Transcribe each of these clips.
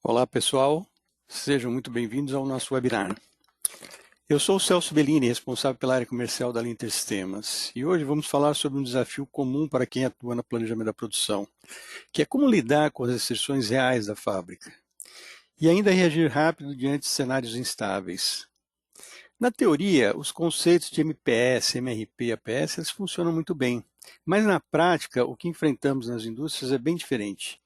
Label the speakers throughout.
Speaker 1: Olá pessoal, sejam muito bem-vindos ao nosso webinar. Eu sou o Celso Bellini, responsável pela área comercial da Linter Sistemas, e hoje vamos falar sobre um desafio comum para quem atua no planejamento da produção, que é como lidar com as restrições reais da fábrica e ainda reagir rápido diante de cenários instáveis. Na teoria, os conceitos de MPS, MRP e APS eles funcionam muito bem, mas na prática o que enfrentamos nas indústrias é bem diferente.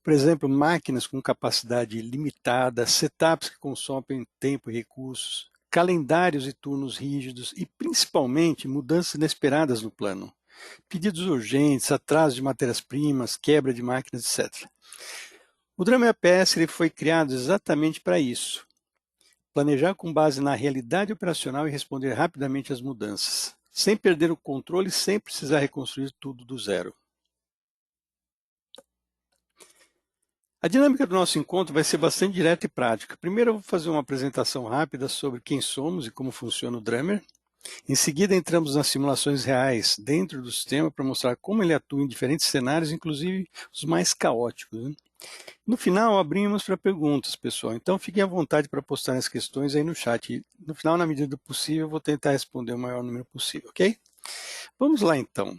Speaker 1: Por exemplo, máquinas com capacidade limitada, setups que consomem tempo e recursos, calendários e turnos rígidos e, principalmente, mudanças inesperadas no plano. Pedidos urgentes, atraso de matérias-primas, quebra de máquinas, etc. O Drama APS ele foi criado exatamente para isso. Planejar com base na realidade operacional e responder rapidamente às mudanças, sem perder o controle e sem precisar reconstruir tudo do zero. A dinâmica do nosso encontro vai ser bastante direta e prática. Primeiro eu vou fazer uma apresentação rápida sobre quem somos e como funciona o Drummer. Em seguida entramos nas simulações reais dentro do sistema para mostrar como ele atua em diferentes cenários, inclusive os mais caóticos, né? No final abrimos para perguntas, pessoal. Então fiquem à vontade para postar as questões aí no chat. No final, na medida do possível, eu vou tentar responder o maior número possível, ok? Vamos lá então.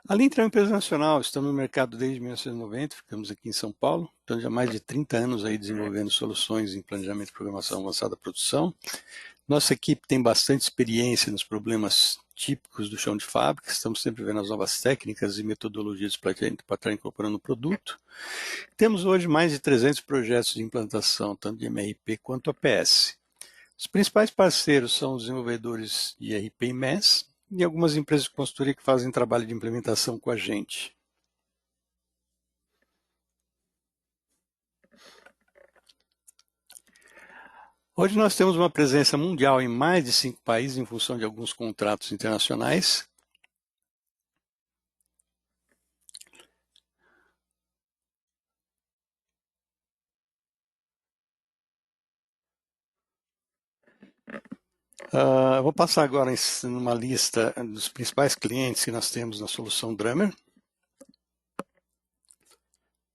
Speaker 1: A Linter é uma empresa nacional, estamos no mercado desde 1990, ficamos aqui em São Paulo, estamos há mais de 30 anos aí desenvolvendo soluções em planejamento e programação avançada produção. Nossa equipe tem bastante experiência nos problemas típicos do chão de fábrica, estamos sempre vendo as novas técnicas e metodologias para estar incorporando o produto. Temos hoje mais de 300 projetos de implantação, tanto de MRP quanto APS. Os principais parceiros são os desenvolvedores de ERP e MES, e algumas empresas de consultoria que fazem trabalho de implementação com a gente. Hoje nós temos uma presença mundial em mais de 5 países em função de alguns contratos internacionais. Vou passar agora numa lista dos principais clientes que nós temos na solução Drummer.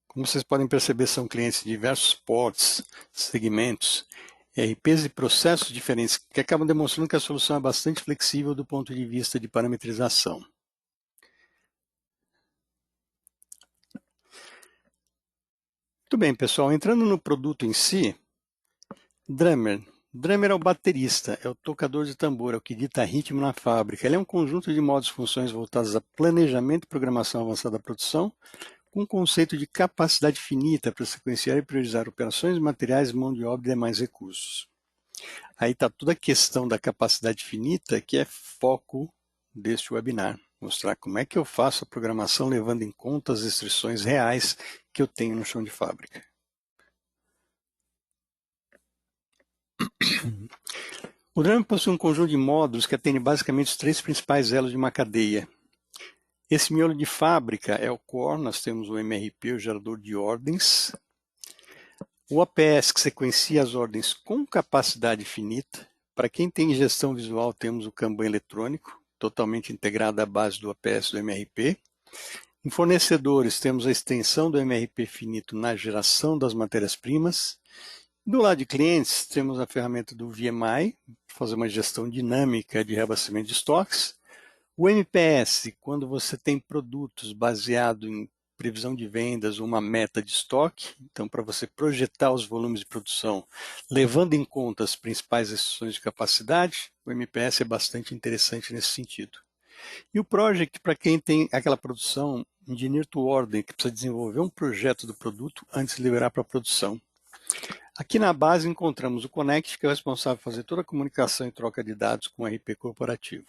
Speaker 1: Como vocês podem perceber, são clientes de diversos portes, segmentos, ERPs e processos diferentes, que acabam demonstrando que a solução é bastante flexível do ponto de vista de parametrização. Muito bem, pessoal, entrando no produto em si, Drummer. Drummer é o baterista, é o tocador de tambor, é o que dita ritmo na fábrica. Ele é um conjunto de modos e funções voltados a planejamento e programação avançada da produção, com o conceito de capacidade finita para sequenciar e priorizar operações, materiais, mão de obra e demais recursos. Aí está toda a questão da capacidade finita, que é foco deste webinar. Mostrar como é que eu faço a programação levando em conta as restrições reais que eu tenho no chão de fábrica. O Drummer possui um conjunto de módulos que atende basicamente os 3 principais elos de uma cadeia. Esse miolo de fábrica é o core, nós temos o MRP, o gerador de ordens, o APS, que sequencia as ordens com capacidade finita. Para quem tem gestão visual, temos o Kanban eletrônico, totalmente integrado à base do APS e do MRP. Em fornecedores, temos a extensão do MRP finito na geração das matérias-primas. Do lado de clientes, temos a ferramenta do VMI, para fazer uma gestão dinâmica de reabastecimento de estoques. O MPS, quando você tem produtos baseados em previsão de vendas, uma meta de estoque, então para você projetar os volumes de produção, levando em conta as principais restrições de capacidade, o MPS é bastante interessante nesse sentido. E o Project, para quem tem aquela produção engineer to order, que precisa desenvolver um projeto do produto antes de liberar para a produção. Aqui na base encontramos o Connect, que é o responsável por fazer toda a comunicação e troca de dados com o RP corporativo.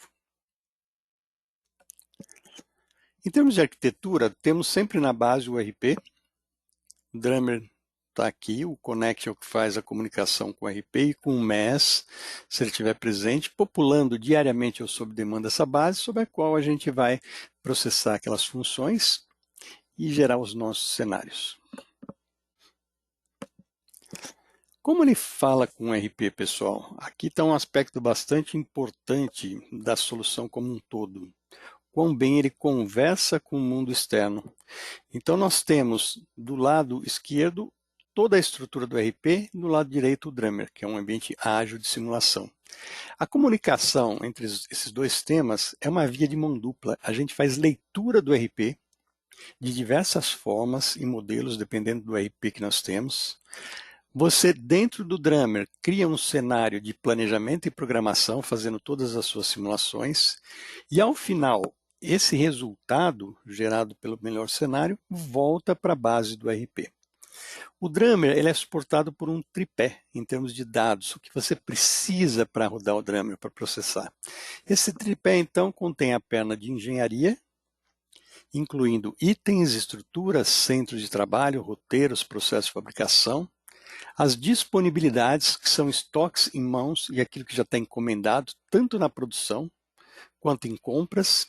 Speaker 1: Em termos de arquitetura, temos sempre na base o RP. O Drummer está aqui, o Connect é o que faz a comunicação com o RP e com o MES, se ele estiver presente, populando diariamente ou sob demanda essa base, sobre a qual a gente vai processar aquelas funções e gerar os nossos cenários. Como ele fala com o RP, pessoal? Aqui está um aspecto bastante importante da solução como um todo. Quão bem ele conversa com o mundo externo. Então nós temos do lado esquerdo toda a estrutura do RP, do lado direito o Drummer, que é um ambiente ágil de simulação. A comunicação entre esses dois temas é uma via de mão dupla. A gente faz leitura do RP de diversas formas e modelos, dependendo do RP que nós temos. Você, dentro do Drummer, cria um cenário de planejamento e programação, fazendo todas as suas simulações, e ao final, esse resultado, gerado pelo melhor cenário, volta para a base do RP. O Drummer ele é suportado por um tripé em termos de dados, o que você precisa para rodar o Drummer, para processar. Esse tripé, então, contém a perna de engenharia, incluindo itens, estruturas, centros de trabalho, roteiros, processos de fabricação, as disponibilidades, que são estoques em mãos e aquilo que já está encomendado, tanto na produção quanto em compras,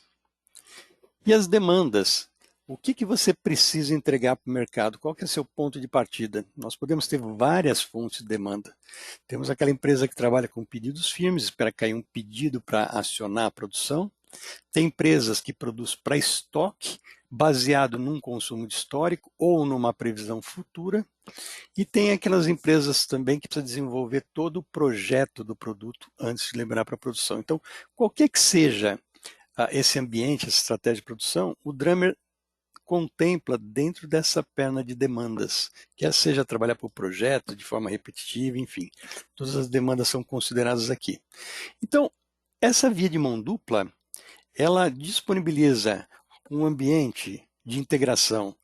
Speaker 1: e as demandas. O que você precisa entregar para o mercado? Qual que é o seu ponto de partida? Nós podemos ter várias fontes de demanda. Temos aquela empresa que trabalha com pedidos firmes, espera cair um pedido para acionar a produção. Tem empresas que produzem para estoque, baseado num consumo histórico ou numa previsão futura. E tem aquelas empresas também que precisam desenvolver todo o projeto do produto antes de liberar para a produção. Então, qualquer que seja esse ambiente, essa estratégia de produção, o Drummer contempla dentro dessa perna de demandas, quer seja trabalhar por projeto, de forma repetitiva, enfim. Todas as demandas são consideradas aqui. Então, essa via de mão dupla, ela disponibiliza um ambiente de integração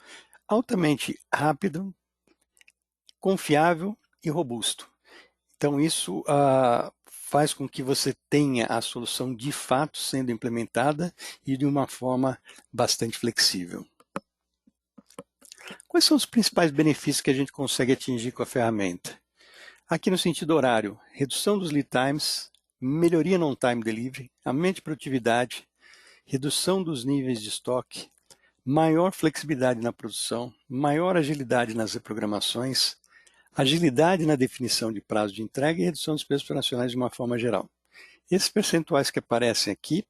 Speaker 1: altamente rápido, confiável e robusto. Então, isso faz com que você tenha a solução de fato sendo implementada e de uma forma bastante flexível. Quais são os principais benefícios que a gente consegue atingir com a ferramenta? Aqui no sentido horário, redução dos lead times, melhoria no on-time delivery, aumento de produtividade, redução dos níveis de estoque, maior flexibilidade na produção, maior agilidade nas reprogramações, agilidade na definição de prazo de entrega e redução dos preços operacionais de uma forma geral. Esses percentuais que aparecem aqui,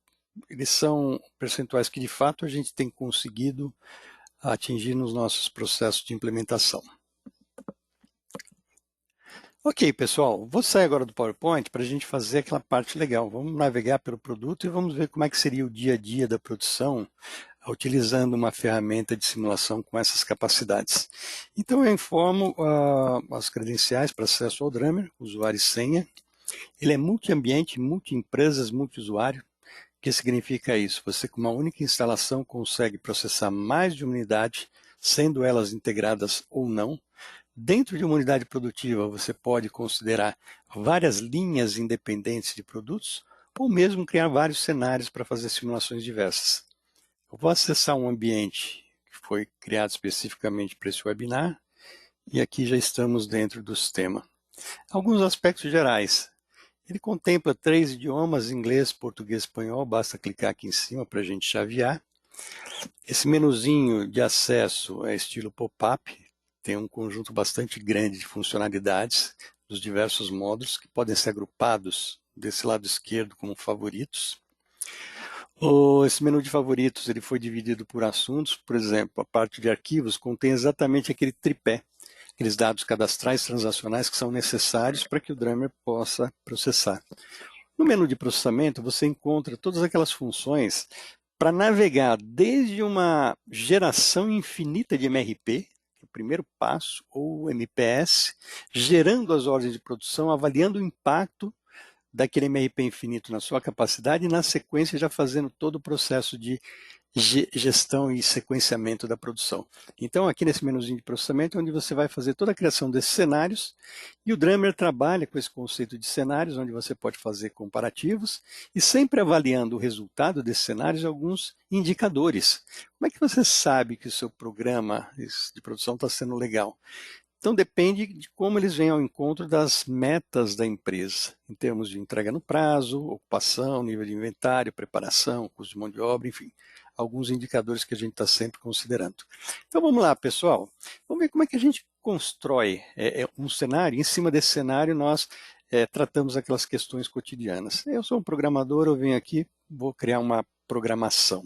Speaker 1: eles são percentuais que de fato a gente tem conseguido atingir nos nossos processos de implementação. Ok, pessoal, vou sair agora do PowerPoint para a gente fazer aquela parte legal. Vamos navegar pelo produto e vamos ver como é que seria o dia a dia da produção utilizando uma ferramenta de simulação com essas capacidades. Então eu informo as credenciais para acesso ao Drummer, usuário e senha. Ele é multi-ambiente, multi-empresas, multi-usuário. O que significa isso? Você com uma única instalação consegue processar mais de uma unidade, sendo elas integradas ou não. Dentro de uma unidade produtiva, você pode considerar várias linhas independentes de produtos ou mesmo criar vários cenários para fazer simulações diversas. Eu vou acessar um ambiente que foi criado especificamente para esse webinar e aqui já estamos dentro do sistema. Alguns aspectos gerais. Ele contempla 3 idiomas, inglês, português e espanhol, basta clicar aqui em cima para a gente chavear. Esse menuzinho de acesso é estilo pop-up, tem um conjunto bastante grande de funcionalidades dos diversos módulos que podem ser agrupados desse lado esquerdo como favoritos. Esse menu de favoritos ele foi dividido por assuntos, por exemplo, a parte de arquivos contém exatamente aquele tripé, aqueles dados cadastrais transacionais que são necessários para que o Drummer possa processar. No menu de processamento você encontra todas aquelas funções para navegar desde uma geração infinita de MRP, o primeiro passo, ou MPS, gerando as ordens de produção, avaliando o impacto daquele MRP infinito na sua capacidade e, na sequência, já fazendo todo o processo de gestão e sequenciamento da produção. Então, aqui nesse menuzinho de processamento é onde você vai fazer toda a criação desses cenários e o Drummer trabalha com esse conceito de cenários, onde você pode fazer comparativos e sempre avaliando o resultado desses cenários e alguns indicadores. Como é que você sabe que o seu programa de produção está sendo legal? Então depende de como eles vêm ao encontro das metas da empresa, em termos de entrega no prazo, ocupação, nível de inventário, preparação, custo de mão de obra, enfim, alguns indicadores que a gente está sempre considerando. Então vamos lá, pessoal, vamos ver como é que a gente constrói um cenário, em cima desse cenário nós tratamos aquelas questões cotidianas. Eu sou um programador, eu venho aqui, vou criar uma programação.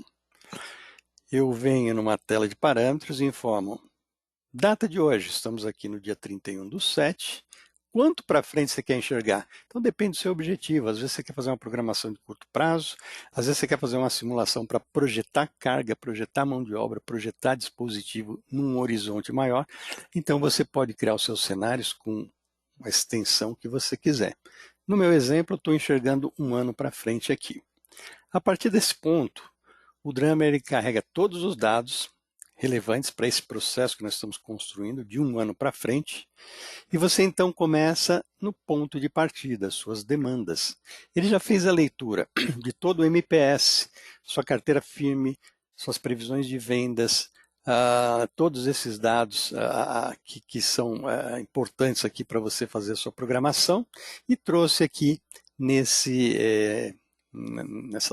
Speaker 1: Eu venho numa tela de parâmetros e informo Data de hoje, estamos aqui no dia 31/7. Quanto para frente você quer enxergar? Então depende do seu objetivo. Às vezes você quer fazer uma programação de curto prazo, às vezes você quer fazer uma simulação para projetar carga, projetar mão de obra, projetar dispositivo num horizonte maior. Então você pode criar os seus cenários com a extensão que você quiser. No meu exemplo, eu estou enxergando um ano para frente aqui. A partir desse ponto, o Drummer ele carrega todos os dados relevantes para esse processo que nós estamos construindo de um ano para frente, e você então começa no ponto de partida, suas demandas. Ele já fez a leitura de todo o MPS, sua carteira firme, suas previsões de vendas, todos esses dados que são importantes aqui para você fazer a sua programação, e trouxe aqui nessa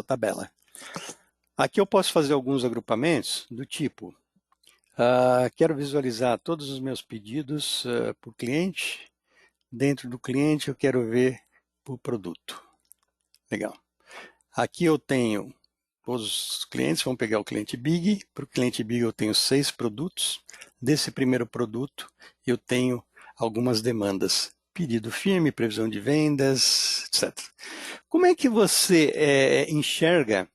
Speaker 1: tabela. Aqui eu posso fazer alguns agrupamentos do tipo, quero visualizar todos os meus pedidos por cliente. Dentro do cliente eu quero ver por produto. Legal. Aqui eu tenho todos os clientes, vamos pegar o cliente Big. Para o cliente Big eu tenho 6 produtos. Desse primeiro produto eu tenho algumas demandas. Pedido firme, previsão de vendas, etc. Como é que você enxerga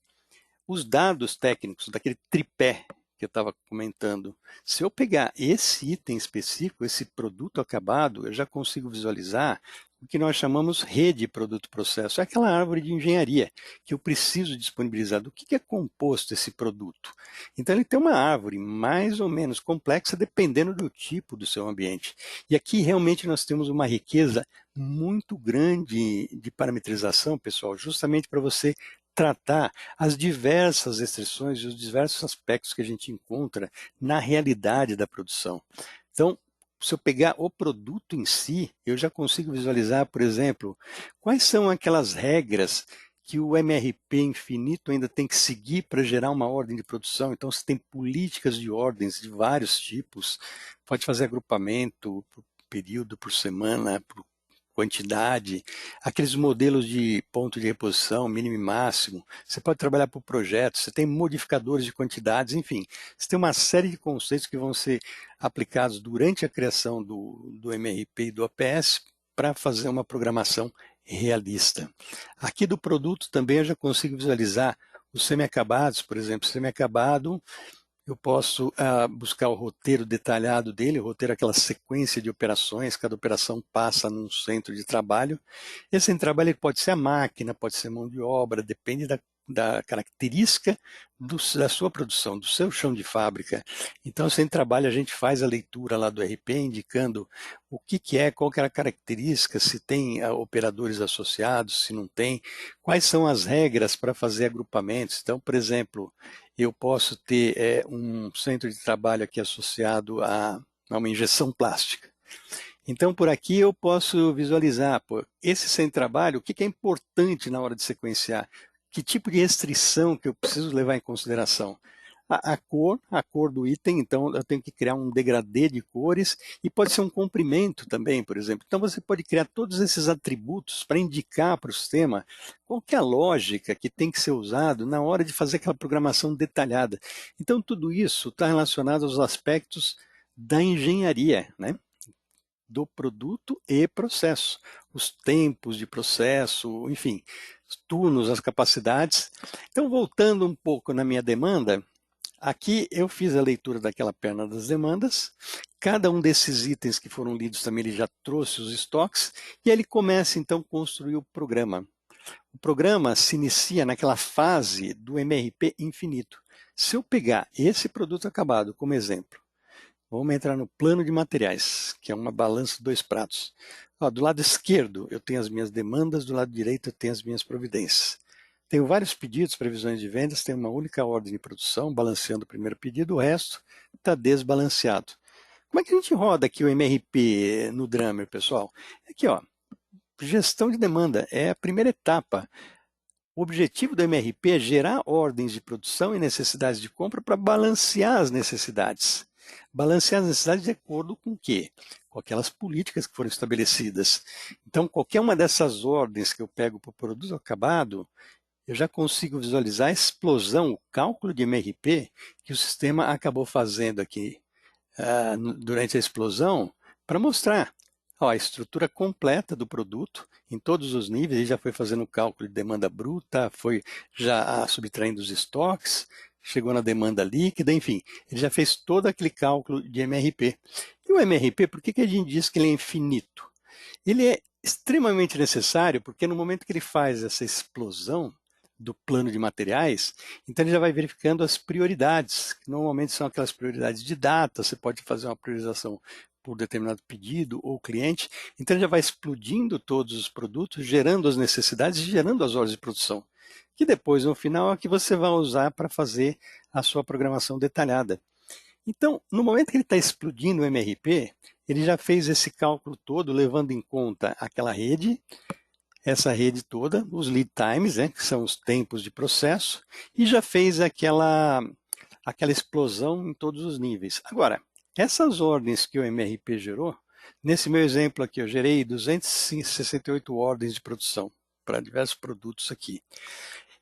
Speaker 1: os dados técnicos daquele tripé que eu estava comentando? Se eu pegar esse item específico, esse produto acabado, eu já consigo visualizar o que nós chamamos rede produto-processo. É aquela árvore de engenharia que eu preciso disponibilizar. Do que é composto esse produto? Então ele tem uma árvore mais ou menos complexa dependendo do tipo do seu ambiente. E aqui realmente nós temos uma riqueza muito grande de parametrização, pessoal, justamente para você tratar as diversas restrições e os diversos aspectos que a gente encontra na realidade da produção. Então, se eu pegar o produto em si, eu já consigo visualizar, por exemplo, quais são aquelas regras que o MRP infinito ainda tem que seguir para gerar uma ordem de produção. Então, você tem políticas de ordens de vários tipos, pode fazer agrupamento por período, por semana, por quantidade, aqueles modelos de ponto de reposição, mínimo e máximo, você pode trabalhar por projetos, você tem modificadores de quantidades, enfim, você tem uma série de conceitos que vão ser aplicados durante a criação do MRP e do OPS para fazer uma programação realista. Aqui do produto também eu já consigo visualizar os semi-acabados, por exemplo, semi-acabado, eu posso buscar o roteiro detalhado dele, o roteiro é aquela sequência de operações, cada operação passa num centro de trabalho. Esse centro de trabalho ele pode ser a máquina, pode ser mão de obra, depende da característica da sua produção, do seu chão de fábrica. Então, sem trabalho, a gente faz a leitura lá do RP, indicando o que é, qual que é a característica, se tem operadores associados, se não tem, quais são as regras para fazer agrupamentos. Então, por exemplo, eu posso ter um centro de trabalho aqui associado a uma injeção plástica. Então, por aqui eu posso visualizar, esse centro de trabalho, o que é importante na hora de sequenciar, que tipo de restrição que eu preciso levar em consideração. A cor do item, então eu tenho que criar um degradê de cores e pode ser um comprimento também, por exemplo. Então você pode criar todos esses atributos para indicar para o sistema qual que é a lógica que tem que ser usado na hora de fazer aquela programação detalhada. Então tudo isso está relacionado aos aspectos da engenharia, né? Do produto e processo, os tempos de processo, enfim, os turnos, as capacidades. Então, voltando um pouco na minha demanda, aqui eu fiz a leitura daquela perna das demandas, cada um desses itens que foram lidos também ele já trouxe os estoques, e aí ele começa então a construir o programa. O programa se inicia naquela fase do MRP infinito. Se eu pegar esse produto acabado como exemplo, vamos entrar no plano de materiais, que é uma balança de 2 pratos. Do lado esquerdo eu tenho as minhas demandas, do lado direito eu tenho as minhas providências. Tenho vários pedidos, previsões de vendas, tenho uma única ordem de produção, balanceando o primeiro pedido, o resto está desbalanceado. Como é que a gente roda aqui o MRP no Drummer, pessoal? Aqui, ó, gestão de demanda é a primeira etapa. O objetivo do MRP é gerar ordens de produção e necessidades de compra para balancear as necessidades. Balancear as necessidades de acordo com o quê? Com aquelas políticas que foram estabelecidas. Então, qualquer uma dessas ordens que eu pego para o produto acabado, eu já consigo visualizar a explosão, o cálculo de MRP que o sistema acabou fazendo aqui durante a explosão para mostrar a estrutura completa do produto em todos os níveis. Ele já foi fazendo o cálculo de demanda bruta, foi já subtraindo os estoques, chegou na demanda líquida, enfim, ele já fez todo aquele cálculo de MRP. E o MRP, por que a gente diz que ele é infinito? Ele é extremamente necessário porque no momento que ele faz essa explosão do plano de materiais, então ele já vai verificando as prioridades, que normalmente são aquelas prioridades de data, você pode fazer uma priorização por determinado pedido ou cliente, então ele já vai explodindo todos os produtos, gerando as necessidades e gerando as ordens de produção, que depois, no final, é que você vai usar para fazer a sua programação detalhada. Então, no momento que ele está explodindo o MRP, ele já fez esse cálculo todo, levando em conta aquela rede, essa rede toda, os lead times, né, que são os tempos de processo, e já fez aquela explosão em todos os níveis. Agora, essas ordens que o MRP gerou, nesse meu exemplo aqui, eu gerei 268 ordens de produção para diversos produtos aqui.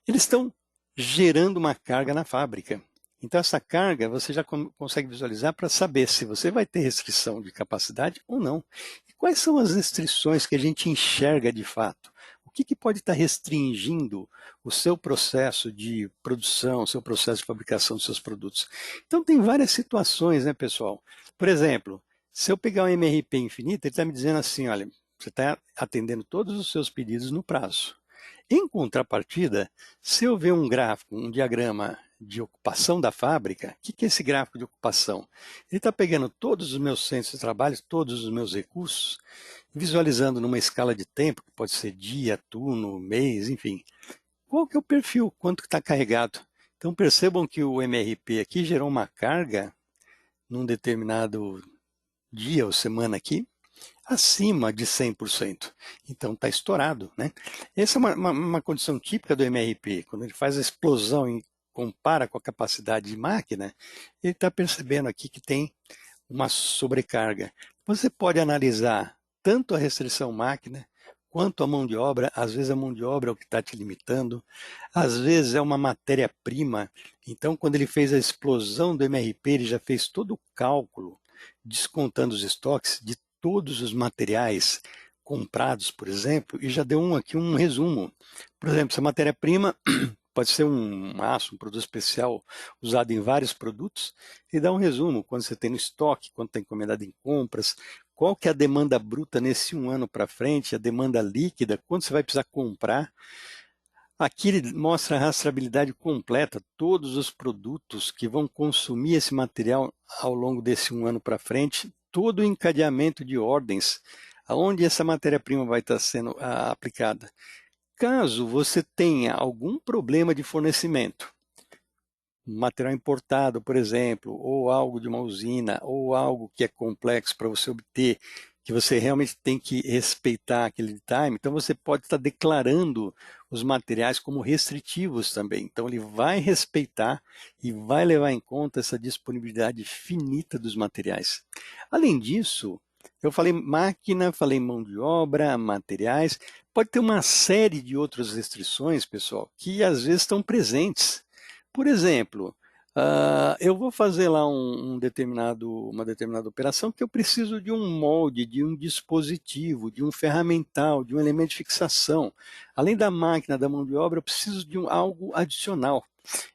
Speaker 1: Eles estão gerando uma carga na fábrica. Então, essa carga você já consegue visualizar para saber se você vai ter restrição de capacidade ou não. E quais são as restrições que a gente enxerga de fato? O que pode estar restringindo o seu processo de produção, o seu processo de fabricação dos seus produtos? Então, tem várias situações, né, pessoal? Por exemplo, se eu pegar um MRP infinito, ele está me dizendo assim, olha, você está atendendo todos os seus pedidos no prazo. Em contrapartida, se eu ver um gráfico, um diagrama de ocupação da fábrica, o que é esse gráfico de ocupação? Ele está pegando todos os meus centros de trabalho, todos os meus recursos, visualizando numa escala de tempo, que pode ser dia, turno, mês, enfim. Qual que é o perfil? Quanto está carregado? Então percebam que o MRP aqui gerou uma carga num determinado dia ou semana aqui, acima de 100%. Então está estourado, né? Essa é uma condição típica do MRP. Quando ele faz a explosão e compara com a capacidade de máquina, ele está percebendo aqui que tem uma sobrecarga. Você pode analisar tanto a restrição máquina, quanto a mão de obra. Às vezes a mão de obra é o que está te limitando, às vezes é uma matéria-prima. Então, quando ele fez a explosão do MRP, ele já fez todo o cálculo, descontando os estoques de todos os materiais comprados, por exemplo, e já deu aqui um resumo. Por exemplo, essa matéria-prima pode ser um aço, um produto especial usado em vários produtos, e dá um resumo, quando você tem no estoque, quanto está encomendado em compras, qual que é a demanda bruta nesse um ano para frente, a demanda líquida, quanto você vai precisar comprar. Aqui ele mostra a rastreabilidade completa, todos os produtos que vão consumir esse material ao longo desse um ano para frente, todo o encadeamento de ordens, aonde essa matéria-prima vai estar sendo aplicada. Caso você tenha algum problema de fornecimento, material importado, por exemplo, ou algo de uma usina, ou algo que é complexo para você obter, que você realmente tem que respeitar aquele time, então você pode estar declarando os materiais como restritivos também. Então ele vai respeitar e vai levar em conta essa disponibilidade finita dos materiais. Além disso, eu falei máquina, falei mão de obra, materiais, pode ter uma série de outras restrições, pessoal, que às vezes estão presentes. Por exemplo, eu vou fazer lá uma determinada operação que eu preciso de um molde, de um dispositivo, de um ferramental, de um elemento de fixação. Além da máquina, da mão de obra, eu preciso de algo adicional.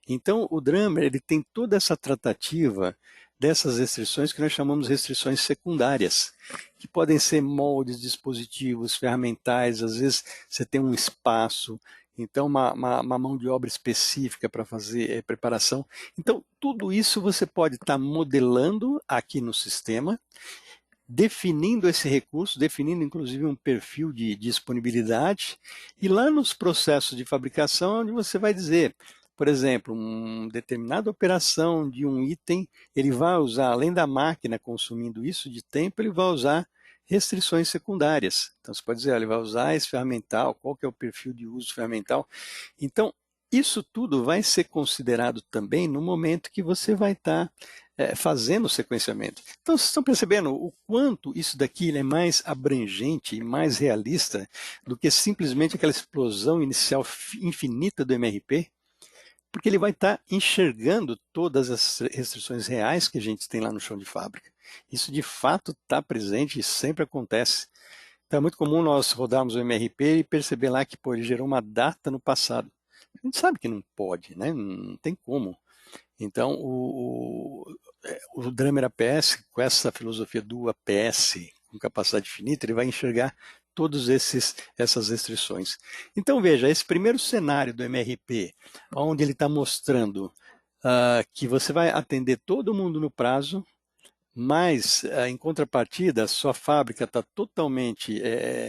Speaker 1: Então, o Drummer ele tem toda essa tratativa dessas restrições que nós chamamos de restrições secundárias, que podem ser moldes, dispositivos, ferramentais, às vezes você tem um espaço, então uma mão de obra específica para fazer preparação. Então, tudo isso você pode estar modelando aqui no sistema, definindo esse recurso, definindo inclusive um perfil de disponibilidade, e lá nos processos de fabricação, onde você vai dizer, por exemplo, uma determinada operação de um item, ele vai usar, além da máquina consumindo isso de tempo, ele vai usar restrições secundárias. Então, você pode dizer, ele vai usar esse ferramental, qual que é o perfil de uso ferramental. Então, isso tudo vai ser considerado também no momento que você vai estar fazendo o sequenciamento. Então, vocês estão percebendo o quanto isso daqui é mais abrangente e mais realista do que simplesmente aquela explosão inicial infinita do MRP? porque ele vai estar enxergando todas as restrições reais que a gente tem lá no chão de fábrica. Isso de fato está presente e sempre acontece. Então é muito comum nós rodarmos o MRP e perceber lá que pô, ele gerou uma data no passado. A gente sabe que não pode, né? Não tem como. Então o Drummer APS, com essa filosofia do APS, com capacidade finita, ele vai enxergar todas essas restrições. Então veja, esse primeiro cenário do MRP, onde ele está mostrando que você vai atender todo mundo no prazo, mas em contrapartida, a sua fábrica está totalmente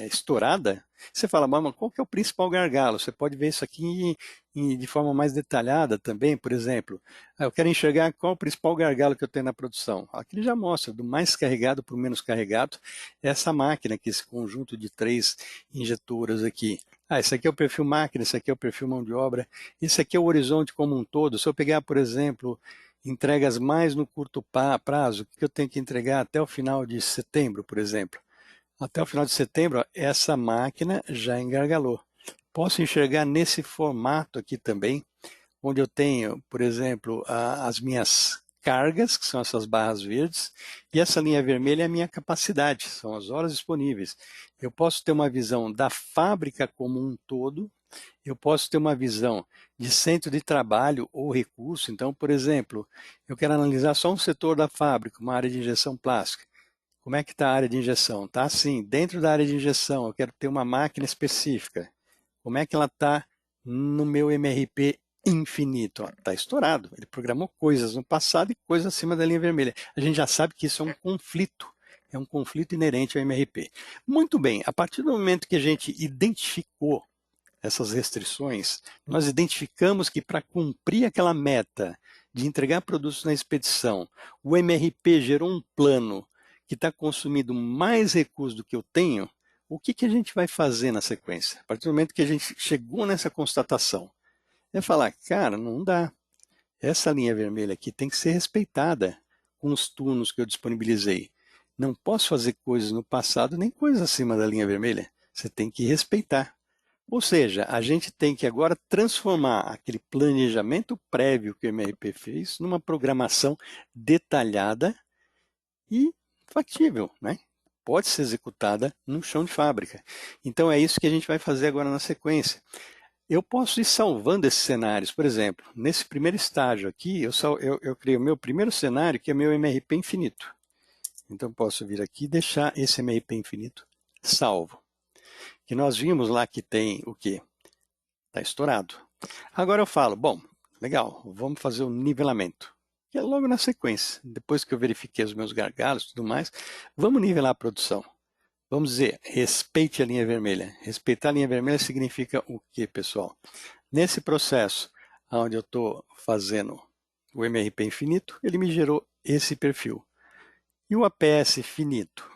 Speaker 1: estourada, você fala, mas qual que é o principal gargalo? Você pode ver isso aqui de forma mais detalhada também, por exemplo, eu quero enxergar qual é o principal gargalo que eu tenho na produção. Aqui ele já mostra, do mais carregado para o menos carregado, essa máquina, aqui, esse conjunto de 3 injetoras aqui. Esse aqui é o perfil máquina, esse aqui é o perfil mão de obra, esse aqui é o horizonte como um todo. Se eu pegar, por exemplo, entregas mais no curto prazo, que eu tenho que entregar até o final de setembro, por exemplo. Até o final de setembro, essa máquina já engargalou. Posso enxergar nesse formato aqui também, onde eu tenho, por exemplo, as minhas cargas, que são essas barras verdes, e essa linha vermelha é a minha capacidade, são as horas disponíveis. Eu posso ter uma visão da fábrica como um todo, eu posso ter uma visão de centro de trabalho ou recurso. Então, por exemplo, eu quero analisar só um setor da fábrica, uma área de injeção plástica. Como é que está a área de injeção? Está assim, dentro da área de injeção, eu quero ter uma máquina específica. Como é que ela está no meu MRP infinito? Está estourado. Ele programou coisas no passado e coisas acima da linha vermelha. A gente já sabe que isso é um conflito inerente ao MRP. Muito bem, a partir do momento que a gente identificou essas restrições, nós identificamos que para cumprir aquela meta de entregar produtos na expedição, o MRP gerou um plano que está consumindo mais recursos do que eu tenho, o que a gente vai fazer na sequência? A partir do momento que a gente chegou nessa constatação, é falar, cara, não dá. Essa linha vermelha aqui tem que ser respeitada com os turnos que eu disponibilizei. Não posso fazer coisas no passado, nem coisas acima da linha vermelha. Você tem que respeitar. Ou seja, a gente tem que agora transformar aquele planejamento prévio que o MRP fez numa programação detalhada e factível, né? Pode ser executada no chão de fábrica. Então é isso que a gente vai fazer agora na sequência. Eu posso ir salvando esses cenários. Por exemplo, nesse primeiro estágio aqui, eu criei o meu primeiro cenário, que é meu MRP infinito. Então eu posso vir aqui e deixar esse MRP infinito salvo. Que nós vimos lá que tem o quê? Está estourado. Agora eu falo, bom, legal, vamos fazer o nivelamento. Que é logo na sequência. Depois que eu verifiquei os meus gargalos e tudo mais, vamos nivelar a produção. Vamos dizer, respeite a linha vermelha. Respeitar a linha vermelha significa o quê, pessoal? Nesse processo, onde eu estou fazendo o MRP infinito, ele me gerou esse perfil. E o APS finito?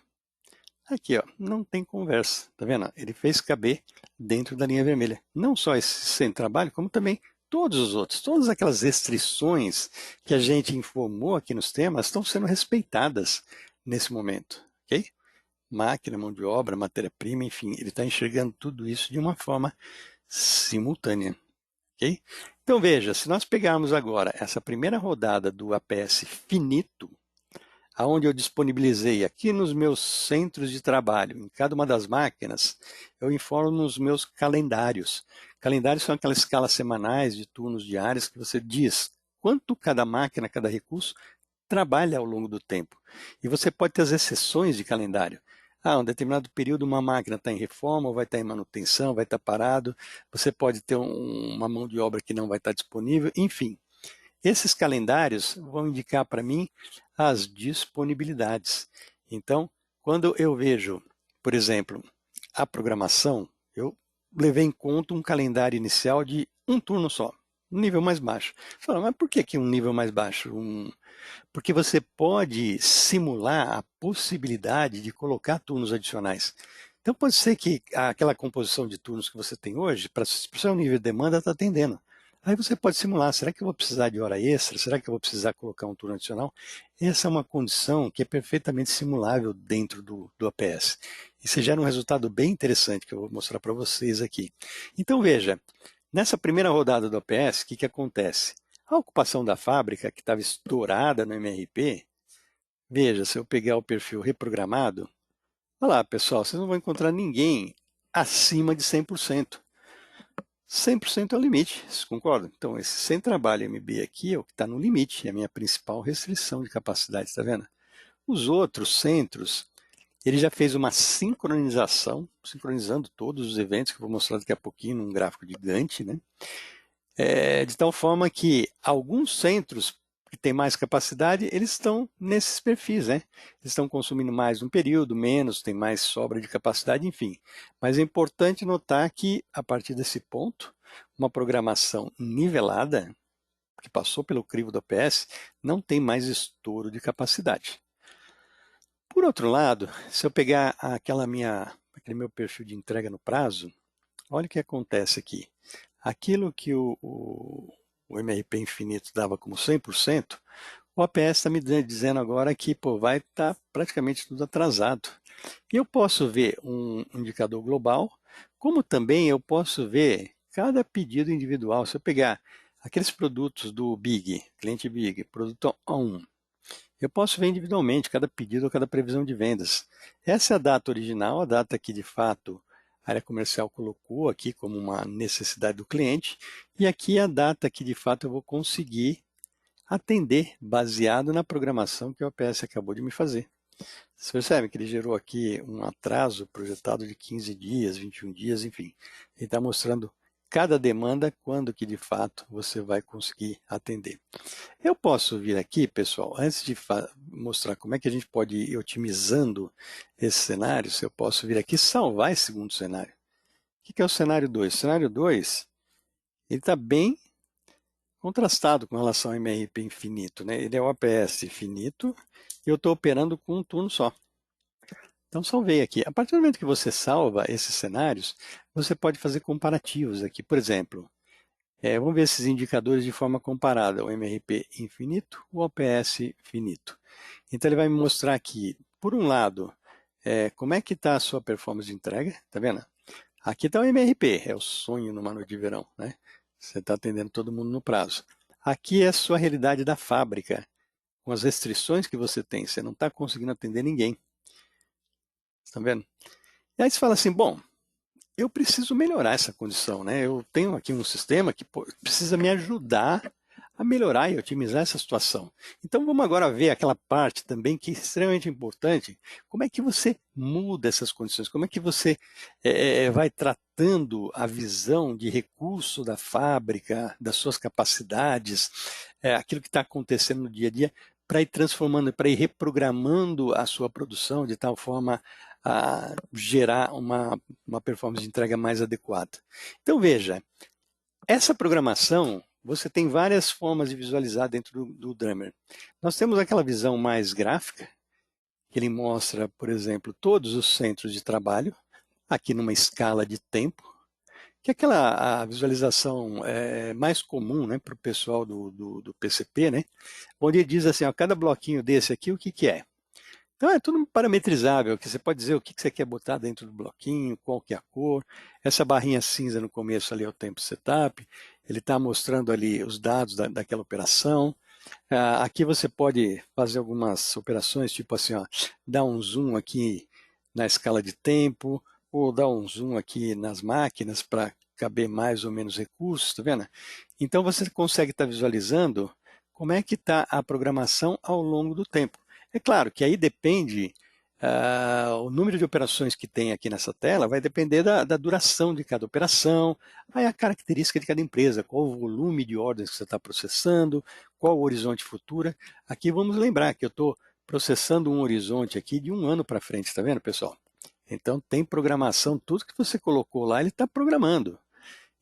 Speaker 1: Aqui, ó, não tem conversa, tá vendo? Ele fez caber dentro da linha vermelha. Não só esse sem trabalho, como também todos os outros. Todas aquelas restrições que a gente informou aqui nos temas estão sendo respeitadas nesse momento, ok? Máquina, mão de obra, matéria-prima, enfim, ele está enxergando tudo isso de uma forma simultânea, ok? Então veja, se nós pegarmos agora essa primeira rodada do APS finito, aonde eu disponibilizei aqui nos meus centros de trabalho, em cada uma das máquinas, eu informo nos meus calendários. Calendários são aquelas escalas semanais de turnos diários que você diz quanto cada máquina, cada recurso trabalha ao longo do tempo. E você pode ter as exceções de calendário. Um determinado período uma máquina está em reforma, ou vai estar em manutenção, vai estar parado, você pode ter uma mão de obra que não vai estar disponível, enfim. Esses calendários vão indicar para mim as disponibilidades. Então, quando eu vejo, por exemplo, a programação, eu levei em conta um calendário inicial de um turno só, um nível mais baixo. Você fala, mas por que um nível mais baixo? Porque você pode simular a possibilidade de colocar turnos adicionais. Então pode ser que aquela composição de turnos que você tem hoje, para o seu nível de demanda, está atendendo. Aí você pode simular, será que eu vou precisar de hora extra? Será que eu vou precisar colocar um turno adicional? Essa é uma condição que é perfeitamente simulável dentro do APS. E você gera um resultado bem interessante que eu vou mostrar para vocês aqui. Então veja, Nessa primeira rodada do OPS, o que acontece? A ocupação da fábrica, que estava estourada no MRP, veja, se eu pegar o perfil reprogramado, olha lá, pessoal, vocês não vão encontrar ninguém acima de 100%. 100% é o limite, vocês concordam? Então, esse sem trabalho MB aqui é o que está no limite, é a minha principal restrição de capacidade, está vendo? Os outros centros, ele já fez uma sincronização, sincronizando todos os eventos, que eu vou mostrar daqui a pouquinho num gráfico de Gantt, né? De tal forma que alguns centros que têm mais capacidade, eles estão nesses perfis, né? Eles estão consumindo mais um período, menos, tem mais sobra de capacidade, enfim. Mas é importante notar que, a partir desse ponto, uma programação nivelada, que passou pelo crivo do OPS, não tem mais estouro de capacidade. Por outro lado, se eu pegar aquele meu perfil de entrega no prazo, olha o que acontece aqui. Aquilo que o MRP Infinito dava como 100%, o OPS está me dizendo agora que vai estar praticamente tudo atrasado. E eu posso ver um indicador global, como também eu posso ver cada pedido individual. Se eu pegar aqueles produtos do Big, cliente Big, produto 1, eu posso ver individualmente cada pedido ou cada previsão de vendas. Essa é a data original, a data que de fato a área comercial colocou aqui como uma necessidade do cliente, e aqui é a data que de fato eu vou conseguir atender baseado na programação que o OPS acabou de me fazer. Você percebe que ele gerou aqui um atraso projetado de 15 dias, 21 dias, enfim. Ele está mostrando cada demanda, quando que de fato você vai conseguir atender. Eu posso vir aqui, pessoal, antes de mostrar como é que a gente pode ir otimizando esses cenários, eu posso vir aqui salvar esse segundo cenário. O que é o cenário 2? O cenário 2, ele está bem contrastado com relação ao MRP infinito, né? Ele é o APS infinito e eu estou operando com um turno só. Então, salvei aqui. A partir do momento que você salva esses cenários, você pode fazer comparativos aqui. Por exemplo, vamos ver esses indicadores de forma comparada, o MRP infinito, o OPS finito. Então, ele vai me mostrar aqui, por um lado, como é que está a sua performance de entrega, tá vendo? Aqui está o MRP, é o sonho numa noite de verão, né? Você está atendendo todo mundo no prazo. Aqui é a sua realidade da fábrica, com as restrições que você tem, você não está conseguindo atender ninguém. Está vendo? E aí você fala assim, bom, eu preciso melhorar essa condição, né? Eu tenho aqui um sistema que precisa me ajudar a melhorar e otimizar essa situação. Então vamos agora ver aquela parte também que é extremamente importante. Como é que você muda essas condições? Como é que você vai tratando a visão de recurso da fábrica, das suas capacidades, aquilo que está acontecendo no dia a dia, para ir transformando, para ir reprogramando a sua produção de tal forma a gerar uma performance de entrega mais adequada. Então veja, essa programação você tem várias formas de visualizar dentro do Drummer. Nós temos aquela visão mais gráfica, que ele mostra, por exemplo, todos os centros de trabalho, aqui numa escala de tempo, que é a visualização mais comum, né, para o pessoal do PCP, né, onde ele diz assim, ó, cada bloquinho desse aqui, o que é? Então é tudo parametrizável, que você pode dizer o que você quer botar dentro do bloquinho, qual que é a cor. Essa barrinha cinza no começo ali é o tempo setup, ele está mostrando ali os dados daquela operação. Aqui você pode fazer algumas operações, tipo assim, ó, dar um zoom aqui na escala de tempo, ou dar um zoom aqui nas máquinas para caber mais ou menos recursos, tá vendo? Então você consegue estar visualizando como é que está a programação ao longo do tempo. É claro que aí depende, o número de operações que tem aqui nessa tela vai depender da duração de cada operação, aí a característica de cada empresa, qual o volume de ordens que você está processando, qual o horizonte futuro. Aqui vamos lembrar que eu estou processando um horizonte aqui de um ano para frente, está vendo, pessoal? Então tem programação, tudo que você colocou lá, ele está programando.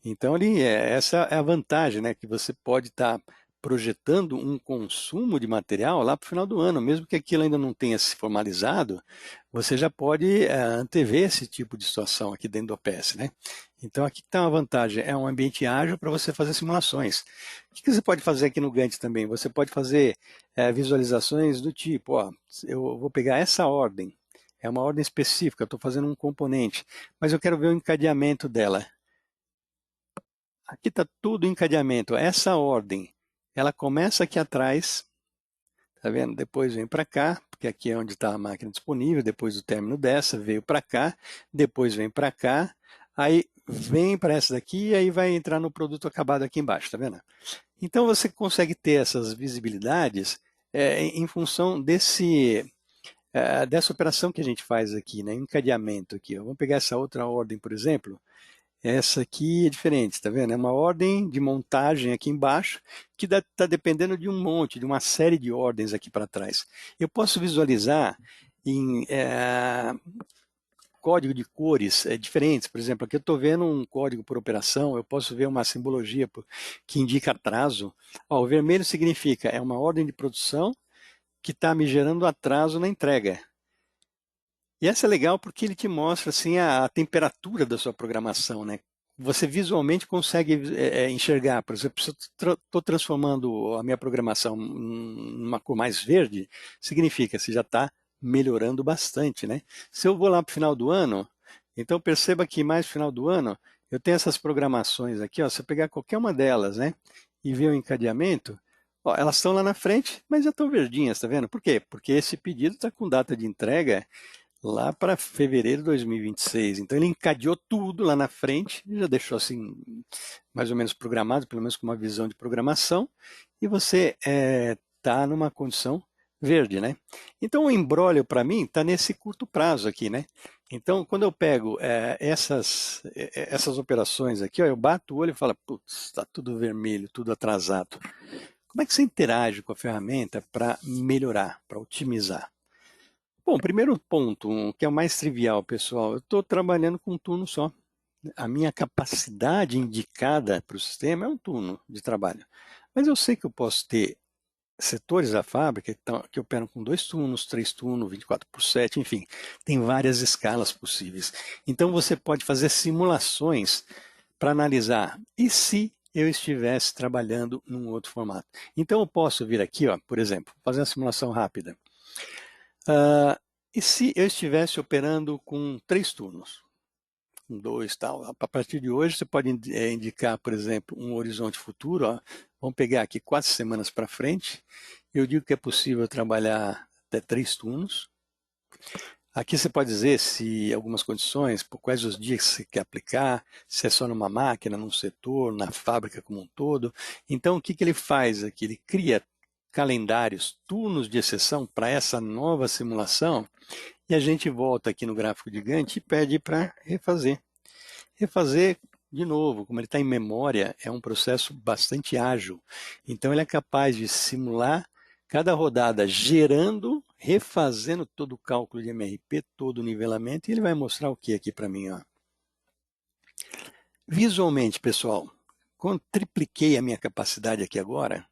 Speaker 1: Então, essa é a vantagem, né? Que você pode estar projetando um consumo de material lá para o final do ano, mesmo que aquilo ainda não tenha se formalizado, você já pode antever esse tipo de situação aqui dentro do OPS, né? Então, aqui está uma vantagem, é um ambiente ágil para você fazer simulações. O que você pode fazer aqui no Gantt também? Você pode fazer visualizações do tipo, ó, eu vou pegar essa ordem, é uma ordem específica, estou fazendo um componente, mas eu quero ver o encadeamento dela. Aqui está tudo encadeamento. Essa ordem, ela começa aqui atrás, tá vendo? Depois vem para cá, porque aqui é onde está a máquina disponível, depois do término dessa, veio para cá, depois vem para cá, aí vem para essa daqui e aí vai entrar no produto acabado aqui embaixo, tá vendo? Então você consegue ter essas visibilidades em função dessa operação que a gente faz aqui, né? Encadeamento aqui. Ó. Vamos pegar essa outra ordem, por exemplo. Essa aqui é diferente, tá vendo? É uma ordem de montagem aqui embaixo que está dependendo de um monte, de uma série de ordens aqui para trás. Eu posso visualizar em código de cores diferentes. Por exemplo, aqui eu estou vendo um código por operação, eu posso ver uma simbologia que indica atraso. Ó, o vermelho significa é uma ordem de produção que está me gerando atraso na entrega. E essa é legal porque ele te mostra assim, a temperatura da sua programação, né? Você visualmente consegue enxergar, por exemplo, se eu estou transformando a minha programação numa cor mais verde, significa que já está melhorando bastante, né? Se eu vou lá para o final do ano, então perceba que mais no final do ano, eu tenho essas programações aqui, ó, se eu pegar qualquer uma delas, né, e ver o encadeamento, ó, elas estão lá na frente, mas já estão verdinhas, tá vendo? Por quê? Porque esse pedido está com data de entrega lá para fevereiro de 2026. Então ele encadeou tudo lá na frente, já deixou assim mais ou menos programado, pelo menos com uma visão de programação, e você está numa condição verde, né? Então o embrólio para mim está nesse curto prazo aqui, né? Então quando eu pego essas operações aqui, ó, eu bato o olho e falo, putz, está tudo vermelho, tudo atrasado. Como é que você interage com a ferramenta para melhorar, para otimizar? Bom, primeiro ponto, que é o mais trivial, pessoal, eu estou trabalhando com um turno só. A minha capacidade indicada para o sistema é um turno de trabalho. Mas eu sei que eu posso ter setores da fábrica que operam com 2 turnos, 3 turnos, 24/7, enfim, tem várias escalas possíveis. Então você pode fazer simulações para analisar, e se eu estivesse trabalhando num outro formato? Então eu posso vir aqui, ó, por exemplo, fazer uma simulação rápida. E se eu estivesse operando com 3 turnos? Com 2 tal. A partir de hoje você pode indicar, por exemplo, um horizonte futuro. Ó. Vamos pegar aqui 4 semanas para frente. Eu digo que é possível trabalhar até 3 turnos. Aqui você pode dizer se algumas condições, por quais os dias que você quer aplicar, se é só numa máquina, num setor, na fábrica como um todo. Então, o que ele faz aqui? Ele cria calendários, turnos de exceção para essa nova simulação, e a gente volta aqui no gráfico de Gantt e pede para refazer. Refazer, de novo, como ele está em memória, é um processo bastante ágil. Então ele é capaz de simular cada rodada gerando, refazendo todo o cálculo de MRP, todo o nivelamento, e ele vai mostrar o que aqui para mim? Ó. Visualmente, pessoal, quando tripliquei a minha capacidade aqui agora,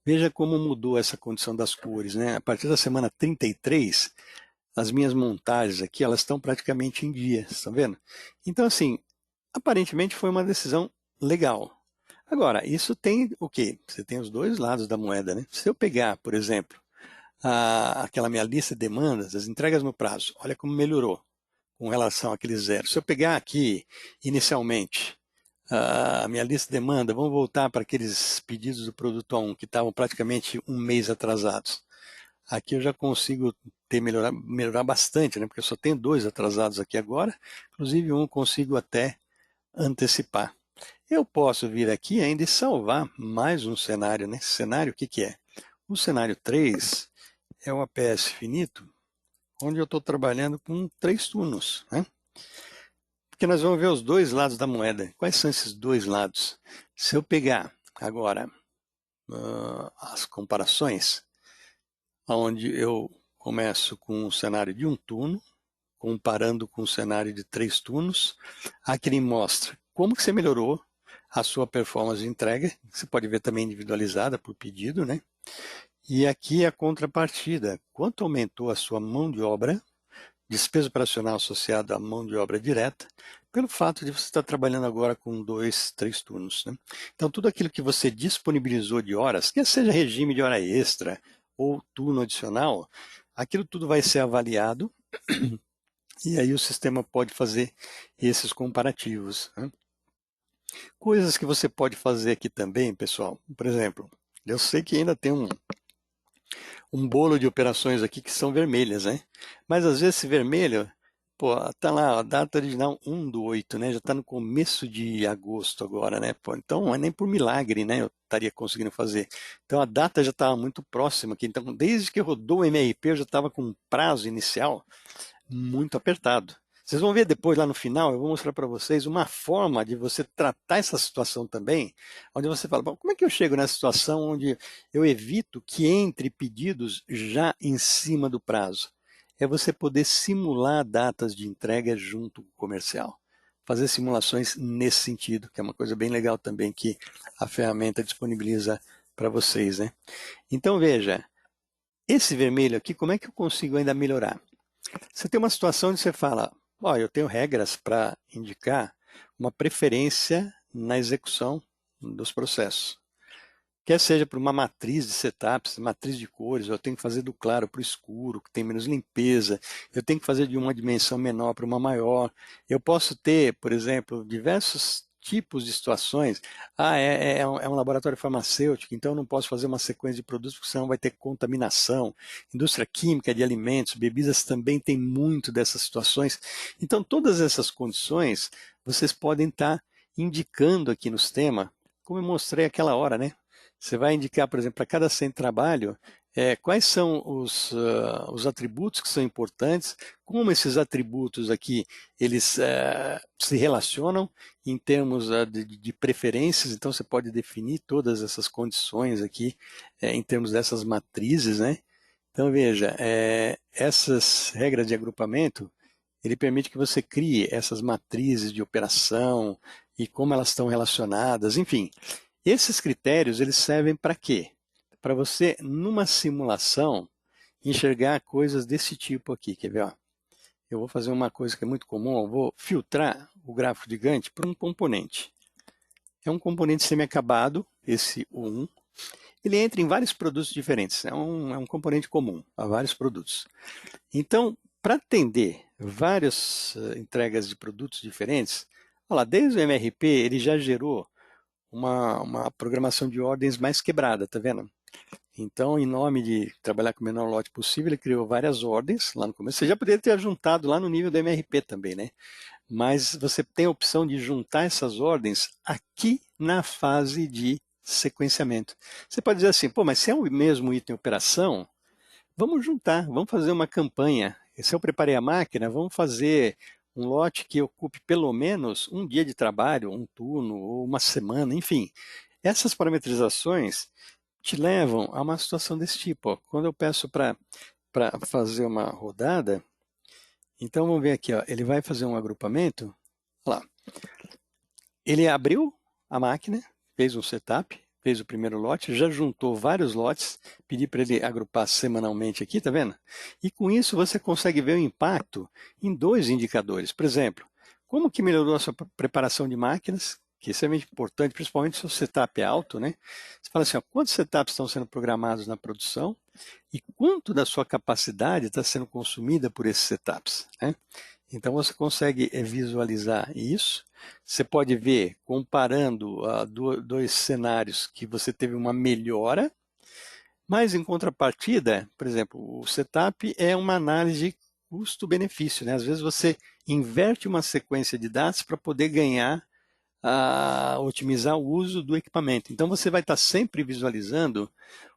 Speaker 1: veja como mudou essa condição das cores. Né? A partir da semana 33, as minhas montagens aqui, elas estão praticamente em dia, estão vendo? Então, assim, aparentemente foi uma decisão legal. Agora, isso tem o quê? Você tem os dois lados da moeda, né? Se eu pegar, por exemplo, aquela minha lista de demandas, as entregas no prazo, olha como melhorou com relação àquele zero. Se eu pegar aqui, inicialmente, a minha lista de demanda, vamos voltar para aqueles pedidos do produto 1 que estavam praticamente um mês atrasados. Aqui eu já consigo melhorar bastante, né? Porque eu só tenho 2 atrasados aqui agora, inclusive um consigo até antecipar. Eu posso vir aqui ainda e salvar mais um cenário, né? Esse cenário, o que, que é? O cenário 3 é o APS finito, onde eu estou trabalhando com 3 turnos, né? Porque nós vamos ver os dois lados da moeda. Quais são esses dois lados? Se eu pegar agora as comparações, onde eu começo com um cenário de um turno, comparando com o cenário de 3 turnos, aqui ele mostra como que você melhorou a sua performance de entrega, você pode ver também individualizada por pedido, né? E aqui a contrapartida, quanto aumentou a sua mão de obra, despesa operacional associada à mão de obra direta, pelo fato de você estar trabalhando agora com 2, 3 turnos. Né? Então, tudo aquilo que você disponibilizou de horas, quer seja regime de hora extra ou turno adicional, aquilo tudo vai ser avaliado e aí o sistema pode fazer esses comparativos. Né? Coisas que você pode fazer aqui também, pessoal. Por exemplo, eu sei que ainda tem um bolo de operações aqui que são vermelhas, né? Mas às vezes esse vermelho, pô, tá lá, a data original 1/8, né? Já está no começo de agosto agora, né? Pô, então não é nem por milagre, né? Eu estaria conseguindo fazer. Então a data já estava muito próxima aqui. Então, desde que rodou o MRP, eu já estava com um prazo inicial muito apertado. Vocês vão ver depois lá no final, eu vou mostrar para vocês uma forma de você tratar essa situação também, onde você fala, bom, como é que eu chego nessa situação onde eu evito que entre pedidos já em cima do prazo? É você poder simular datas de entrega junto com o comercial. Fazer simulações nesse sentido, que é uma coisa bem legal também que a ferramenta disponibiliza para vocês, né? Então veja, esse vermelho aqui, como é que eu consigo ainda melhorar? Você tem uma situação onde você fala, ó, eu tenho regras para indicar uma preferência na execução dos processos. Quer seja por uma matriz de setups, matriz de cores, eu tenho que fazer do claro para o escuro, que tem menos limpeza, eu tenho que fazer de uma dimensão menor para uma maior. Eu posso ter, por exemplo, diversos tipos de situações. É um laboratório farmacêutico, então eu não posso fazer uma sequência de produtos, porque senão vai ter contaminação. Indústria química de alimentos, bebidas também tem muito dessas situações. Então, todas essas condições, vocês podem estar indicando aqui no sistema, como eu mostrei aquela hora, né? Você vai indicar, por exemplo, para cada centro de trabalho, quais são os atributos que são importantes, como esses atributos aqui, eles se relacionam em termos de preferências, então você pode definir todas essas condições aqui em termos dessas matrizes, né? Então veja, essas regras de agrupamento, ele permite que você crie essas matrizes de operação e como elas estão relacionadas, enfim. Esses critérios, eles servem para quê? Para você, numa simulação, enxergar coisas desse tipo aqui. Quer ver? Ó? Eu vou fazer uma coisa que é muito comum, eu vou filtrar o gráfico de Gantt por um componente. É um componente semi-acabado, esse O1. Ele entra em vários produtos diferentes, é um componente comum a vários produtos. Então, para atender várias entregas de produtos diferentes, olha lá, desde o MRP ele já gerou uma programação de ordens mais quebrada, tá vendo? Então, em nome de trabalhar com o menor lote possível, ele criou várias ordens lá no começo. Você já poderia ter juntado lá no nível do MRP também, né? Mas você tem a opção de juntar essas ordens aqui na fase de sequenciamento. Você pode dizer assim, pô, mas se é o mesmo item operação, vamos juntar, vamos fazer uma campanha. Se eu preparei a máquina, vamos fazer um lote que ocupe pelo menos um dia de trabalho, um turno ou uma semana, enfim. Essas parametrizações te levam a uma situação desse tipo. Ó. Quando eu peço para fazer uma rodada, então vamos ver aqui, ó, ele vai fazer um agrupamento. Olha lá. Ele abriu a máquina, fez um setup, fez o primeiro lote, já juntou vários lotes, pedi para ele agrupar semanalmente aqui, tá vendo? E com isso você consegue ver o impacto em dois indicadores. Por exemplo, como que melhorou a sua preparação de máquinas, que é extremamente importante, principalmente se o setup é alto, né? Você fala assim, ó, quantos setups estão sendo programados na produção e quanto da sua capacidade está sendo consumida por esses setups, né? Então você consegue visualizar isso. Você pode ver, comparando dois cenários, que você teve uma melhora, mas em contrapartida, por exemplo, o setup é uma análise de custo-benefício. Né? Às vezes você inverte uma sequência de dados para poder ganhar, otimizar o uso do equipamento. Então você vai estar sempre visualizando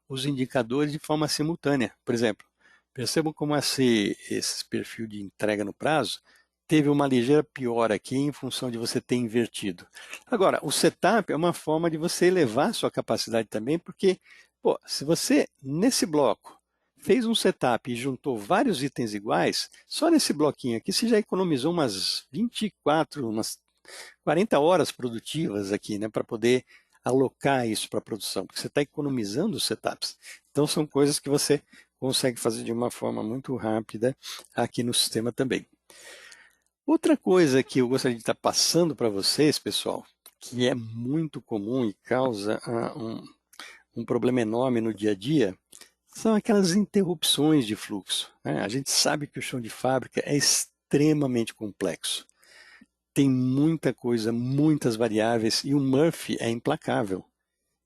Speaker 1: os indicadores de forma simultânea. Por exemplo, percebam como esse perfil de entrega no prazo teve uma ligeira piora aqui em função de você ter invertido. Agora, o setup é uma forma de você elevar a sua capacidade também, porque, pô, se você, nesse bloco, fez um setup e juntou vários itens iguais, só nesse bloquinho aqui você já economizou umas 24, umas 40 horas produtivas aqui, né, para poder alocar isso para a produção, porque você está economizando os setups. Então, são coisas que você consegue fazer de uma forma muito rápida aqui no sistema também. Outra coisa que eu gostaria de estar passando para vocês, pessoal, que é muito comum e causa um problema enorme no dia a dia, são aquelas interrupções de fluxo. Né? A gente sabe que o chão de fábrica é extremamente complexo. tem muita coisa, muitas variáveis, e o Murphy é implacável.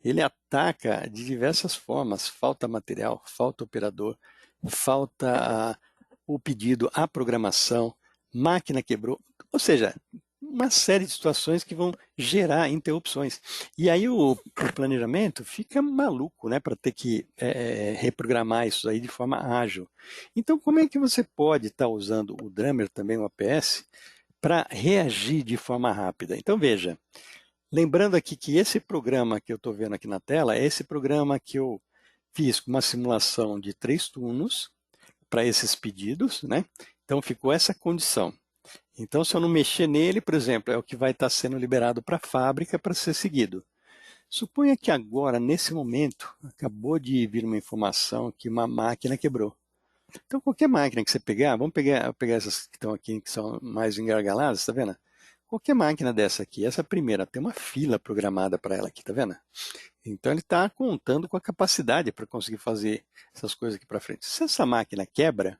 Speaker 1: Ele ataca de diversas formas, falta material, falta operador, falta o pedido, a programação, máquina quebrou, ou seja, uma série de situações que vão gerar interrupções. E aí o planejamento fica maluco, né, para ter que reprogramar isso aí de forma ágil. Então, como é que você pode estar usando o Drummer, também o APS, para reagir de forma rápida? Então, veja, lembrando aqui que esse programa que eu estou vendo aqui na tela é esse programa que eu fiz com uma simulação de 3 turnos para esses pedidos, né? Então ficou essa condição. Então, se eu não mexer nele, por exemplo, é o que vai estar sendo liberado para a fábrica para ser seguido. Suponha que agora, nesse momento, acabou de vir uma informação que uma máquina quebrou. Então, qualquer máquina que você pegar, vamos pegar essas que estão aqui, que são mais engargaladas, está vendo? Qualquer máquina dessa aqui, essa primeira, tem uma fila programada para ela aqui, tá vendo? Então ele está contando com a capacidade para conseguir fazer essas coisas aqui para frente. Se essa máquina quebra,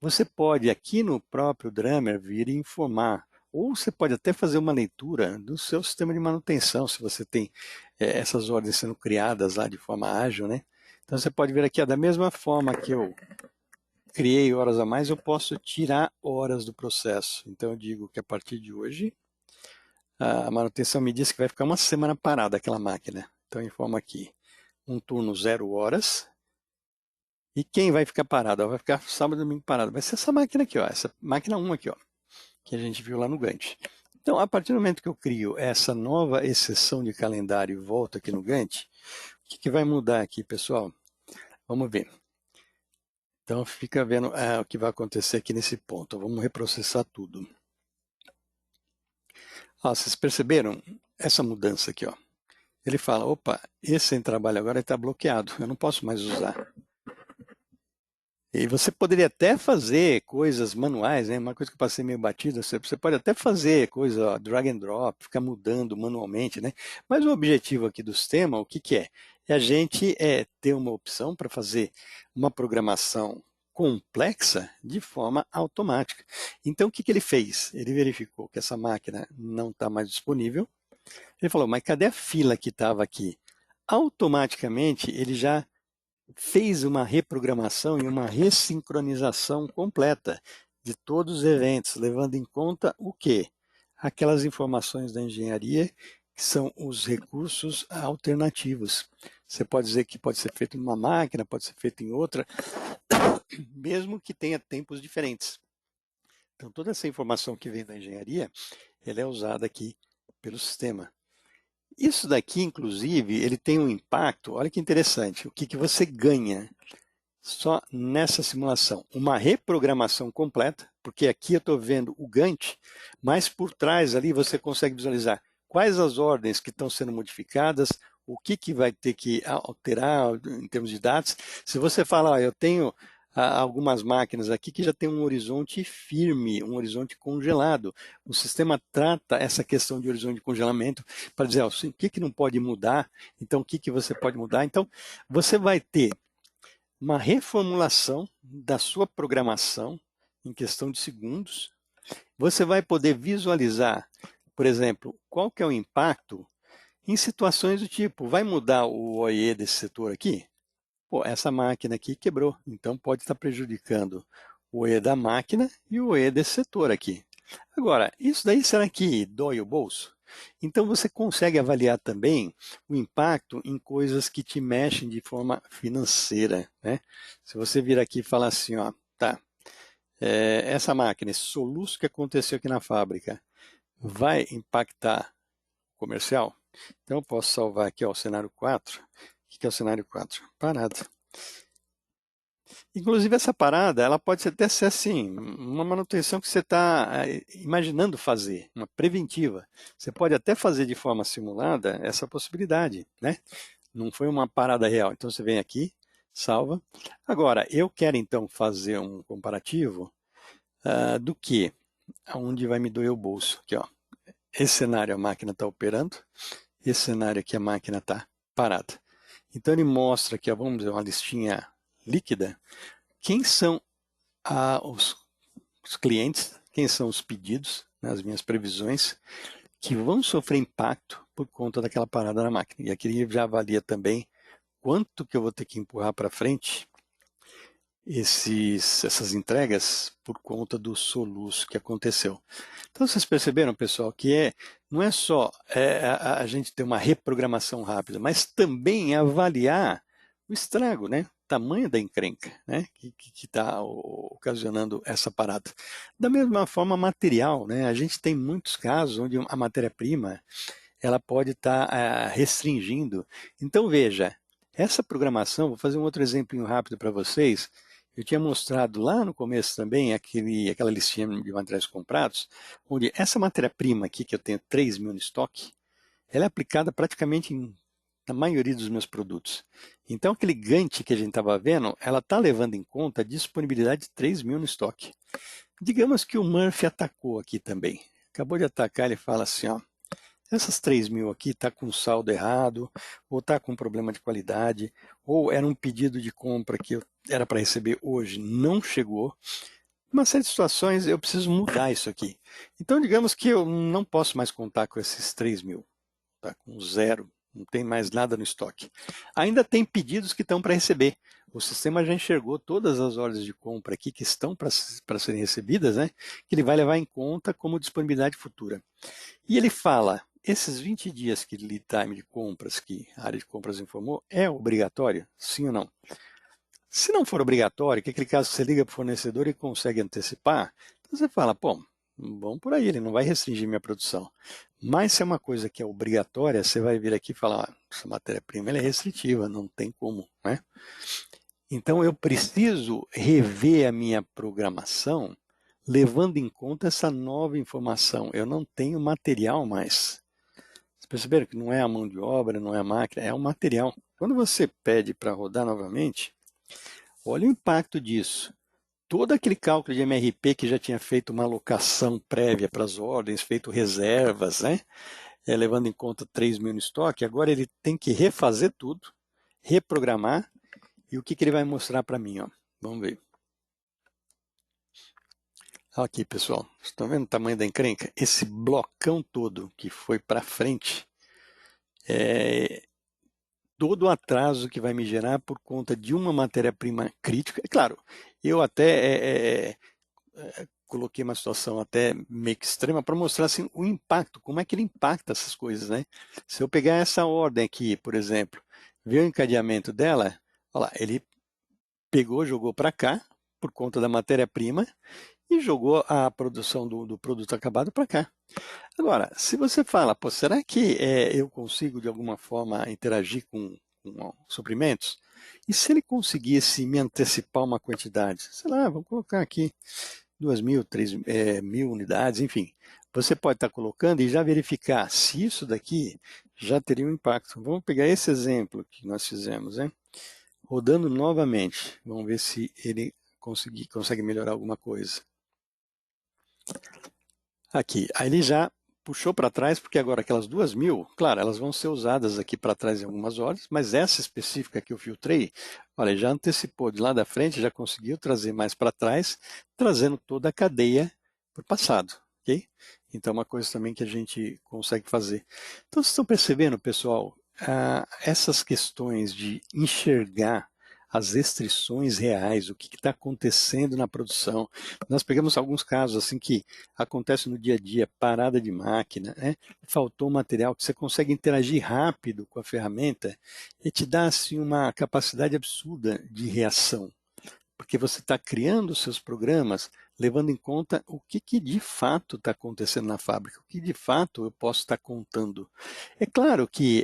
Speaker 1: você pode aqui no próprio Drummer vir e informar, ou você pode até fazer uma leitura do seu sistema de manutenção, se você tem essas ordens sendo criadas lá de forma ágil, né? Então você pode ver aqui, ó, da mesma forma que eu criei horas a mais, eu posso tirar horas do processo. Então eu digo que a partir de hoje, a manutenção me diz que vai ficar uma semana parada aquela máquina. Então eu informo aqui, um turno 0 horas. E quem vai ficar parado? Vai ficar sábado e domingo parado. Vai ser essa máquina aqui, ó, essa máquina 1 aqui, ó, que a gente viu lá no Gantt. Então, a partir do momento que eu crio essa nova exceção de calendário e volto aqui no Gantt, o que vai mudar aqui, pessoal? Vamos ver. Então, fica vendo o que vai acontecer aqui nesse ponto. Vamos reprocessar tudo. Vocês perceberam essa mudança aqui, ó? Ele fala, opa, esse em trabalho agora está bloqueado, eu não posso mais usar. E você poderia até fazer coisas manuais, né? Uma coisa que eu passei meio batida, você pode até fazer coisa, ó, drag and drop, ficar mudando manualmente, né? Mas o objetivo aqui do sistema, o que que é? É a gente ter uma opção para fazer uma programação complexa de forma automática. Então, o que que ele fez? Ele verificou que essa máquina não está mais disponível. Ele falou, mas cadê a fila que estava aqui? Automaticamente, ele já fez uma reprogramação e uma ressincronização completa de todos os eventos, levando em conta o quê? Aquelas informações da engenharia que são os recursos alternativos. Você pode dizer que pode ser feito em uma máquina, pode ser feito em outra, mesmo que tenha tempos diferentes. Então, toda essa informação que vem da engenharia, ela é usada aqui pelo sistema. Isso daqui, inclusive, ele tem um impacto, olha que interessante, o que que você ganha só nessa simulação? Uma reprogramação completa, porque aqui eu estou vendo o Gantt, mas por trás ali você consegue visualizar quais as ordens que estão sendo modificadas, o que que vai ter que alterar em termos de dados. Se você falar, eu tenho algumas máquinas aqui que já tem um horizonte firme, um horizonte congelado. O sistema trata essa questão de horizonte de congelamento para dizer, ó, o que que não pode mudar, então o que que você pode mudar. Então, você vai ter uma reformulação da sua programação em questão de segundos. Você vai poder visualizar, por exemplo, qual que é o impacto em situações do tipo, vai mudar o OE desse setor aqui? Pô, essa máquina aqui quebrou, então pode estar prejudicando o OE da máquina e o OE desse setor aqui. Agora, isso daí será que dói o bolso? Então você consegue avaliar também o impacto em coisas que te mexem de forma financeira, né? Se você vir aqui e falar assim, ó, tá, essa máquina, esse soluço que aconteceu aqui na fábrica, vai impactar o comercial? Então eu posso salvar aqui ó, o cenário 4. O que é o cenário 4? Parada. Inclusive essa parada, ela pode até ser assim, uma manutenção que você está imaginando fazer, uma preventiva. Você pode até fazer de forma simulada essa possibilidade, né? Não foi uma parada real. Então você vem aqui, salva. Agora, eu quero então fazer um comparativo do que? Aonde vai me doer o bolso. Aqui, ó. Esse cenário a máquina está operando, esse cenário aqui a máquina está parada. Então ele mostra aqui, ó, vamos dizer, uma listinha líquida. Quem são os clientes, quem são os pedidos, as minhas previsões, que vão sofrer impacto por conta daquela parada na máquina. E aqui ele já avalia também quanto que eu vou ter que empurrar para frente essas entregas por conta do soluço que aconteceu. Então vocês perceberam, pessoal, que não é só a gente ter uma reprogramação rápida, mas também avaliar o estrago, né? O tamanho da encrenca, né? Que está ocasionando essa parada. Da mesma forma, material, né? A gente tem muitos casos onde a matéria-prima ela pode estar restringindo. Então veja, essa programação, vou fazer um outro exemplo rápido para vocês. Eu tinha mostrado lá no começo também aquela listinha de materiais comprados, onde essa matéria-prima aqui, que eu tenho 3.000 no estoque, ela é aplicada praticamente na maioria dos meus produtos. Então aquele Gantt que a gente estava vendo, ela está levando em conta a disponibilidade de 3.000 no estoque. Digamos que o Murphy atacou aqui também. Acabou de atacar, ele fala assim, ó, essas 3.000 aqui está com saldo errado, ou está com problema de qualidade, ou era um pedido de compra que eu era para receber hoje, não chegou. Uma série de situações eu preciso mudar isso aqui. Então digamos que eu não posso mais contar com esses 3.000, tá com zero, não tem mais nada no estoque. Ainda tem pedidos que estão para receber. O sistema já enxergou todas as ordens de compra aqui que estão para serem recebidas, né? Que ele vai levar em conta como disponibilidade futura. E ele fala, esses 20 dias que lead time de compras que a área de compras informou, é obrigatório? Sim ou não? Se não for obrigatório, que é aquele caso que você liga para o fornecedor e consegue antecipar, então você fala, pô, vamos por aí, ele não vai restringir minha produção. Mas se é uma coisa que é obrigatória, você vai vir aqui e falar, essa matéria-prima é restritiva, não tem como, né? Então eu preciso rever a minha programação levando em conta essa nova informação. Eu não tenho material mais. Vocês perceberam que não é a mão de obra, não é a máquina, é o material. Quando você pede para rodar novamente, olha o impacto disso. Todo aquele cálculo de MRP que já tinha feito uma alocação prévia para as ordens, feito reservas, né? Levando em conta 3.000 no estoque, agora ele tem que refazer tudo, reprogramar, e o que ele vai mostrar para mim? Ó? Vamos ver. Aqui, pessoal, estão vendo o tamanho da encrenca? Esse blocão todo que foi para frente é todo o atraso que vai me gerar por conta de uma matéria-prima crítica. É claro, eu até coloquei uma situação até meio que extrema para mostrar assim, o impacto, como é que ele impacta essas coisas, né? Se eu pegar essa ordem aqui, por exemplo, ver o encadeamento dela, olha lá, ele pegou, jogou para cá, por conta da matéria-prima, e jogou a produção do produto acabado para cá. Agora, se você fala, pô, será que eu consigo de alguma forma interagir com suprimentos? E se ele conseguisse me antecipar uma quantidade, sei lá, vamos colocar aqui 2.000, 3.000 unidades, enfim, você pode estar colocando e já verificar se isso daqui já teria um impacto. Vamos pegar esse exemplo que nós fizemos, né? Rodando novamente, vamos ver se ele consegue melhorar alguma coisa. Aqui, aí ele já puxou para trás, porque agora aquelas 2.000, claro, elas vão ser usadas aqui para trás em algumas horas, mas essa específica que eu filtrei, olha, já antecipou de lá da frente, já conseguiu trazer mais para trás, trazendo toda a cadeia para o passado, ok? Então é uma coisa também que a gente consegue fazer. Então vocês estão percebendo, pessoal, essas questões de enxergar as restrições reais, o que está acontecendo na produção. Nós pegamos alguns casos assim que acontece no dia a dia, parada de máquina, né? Faltou material, que você consegue interagir rápido com a ferramenta e te dá assim, uma capacidade absurda de reação, porque você está criando os seus programas levando em conta o que de fato está acontecendo na fábrica, o que de fato eu posso estar contando. É claro que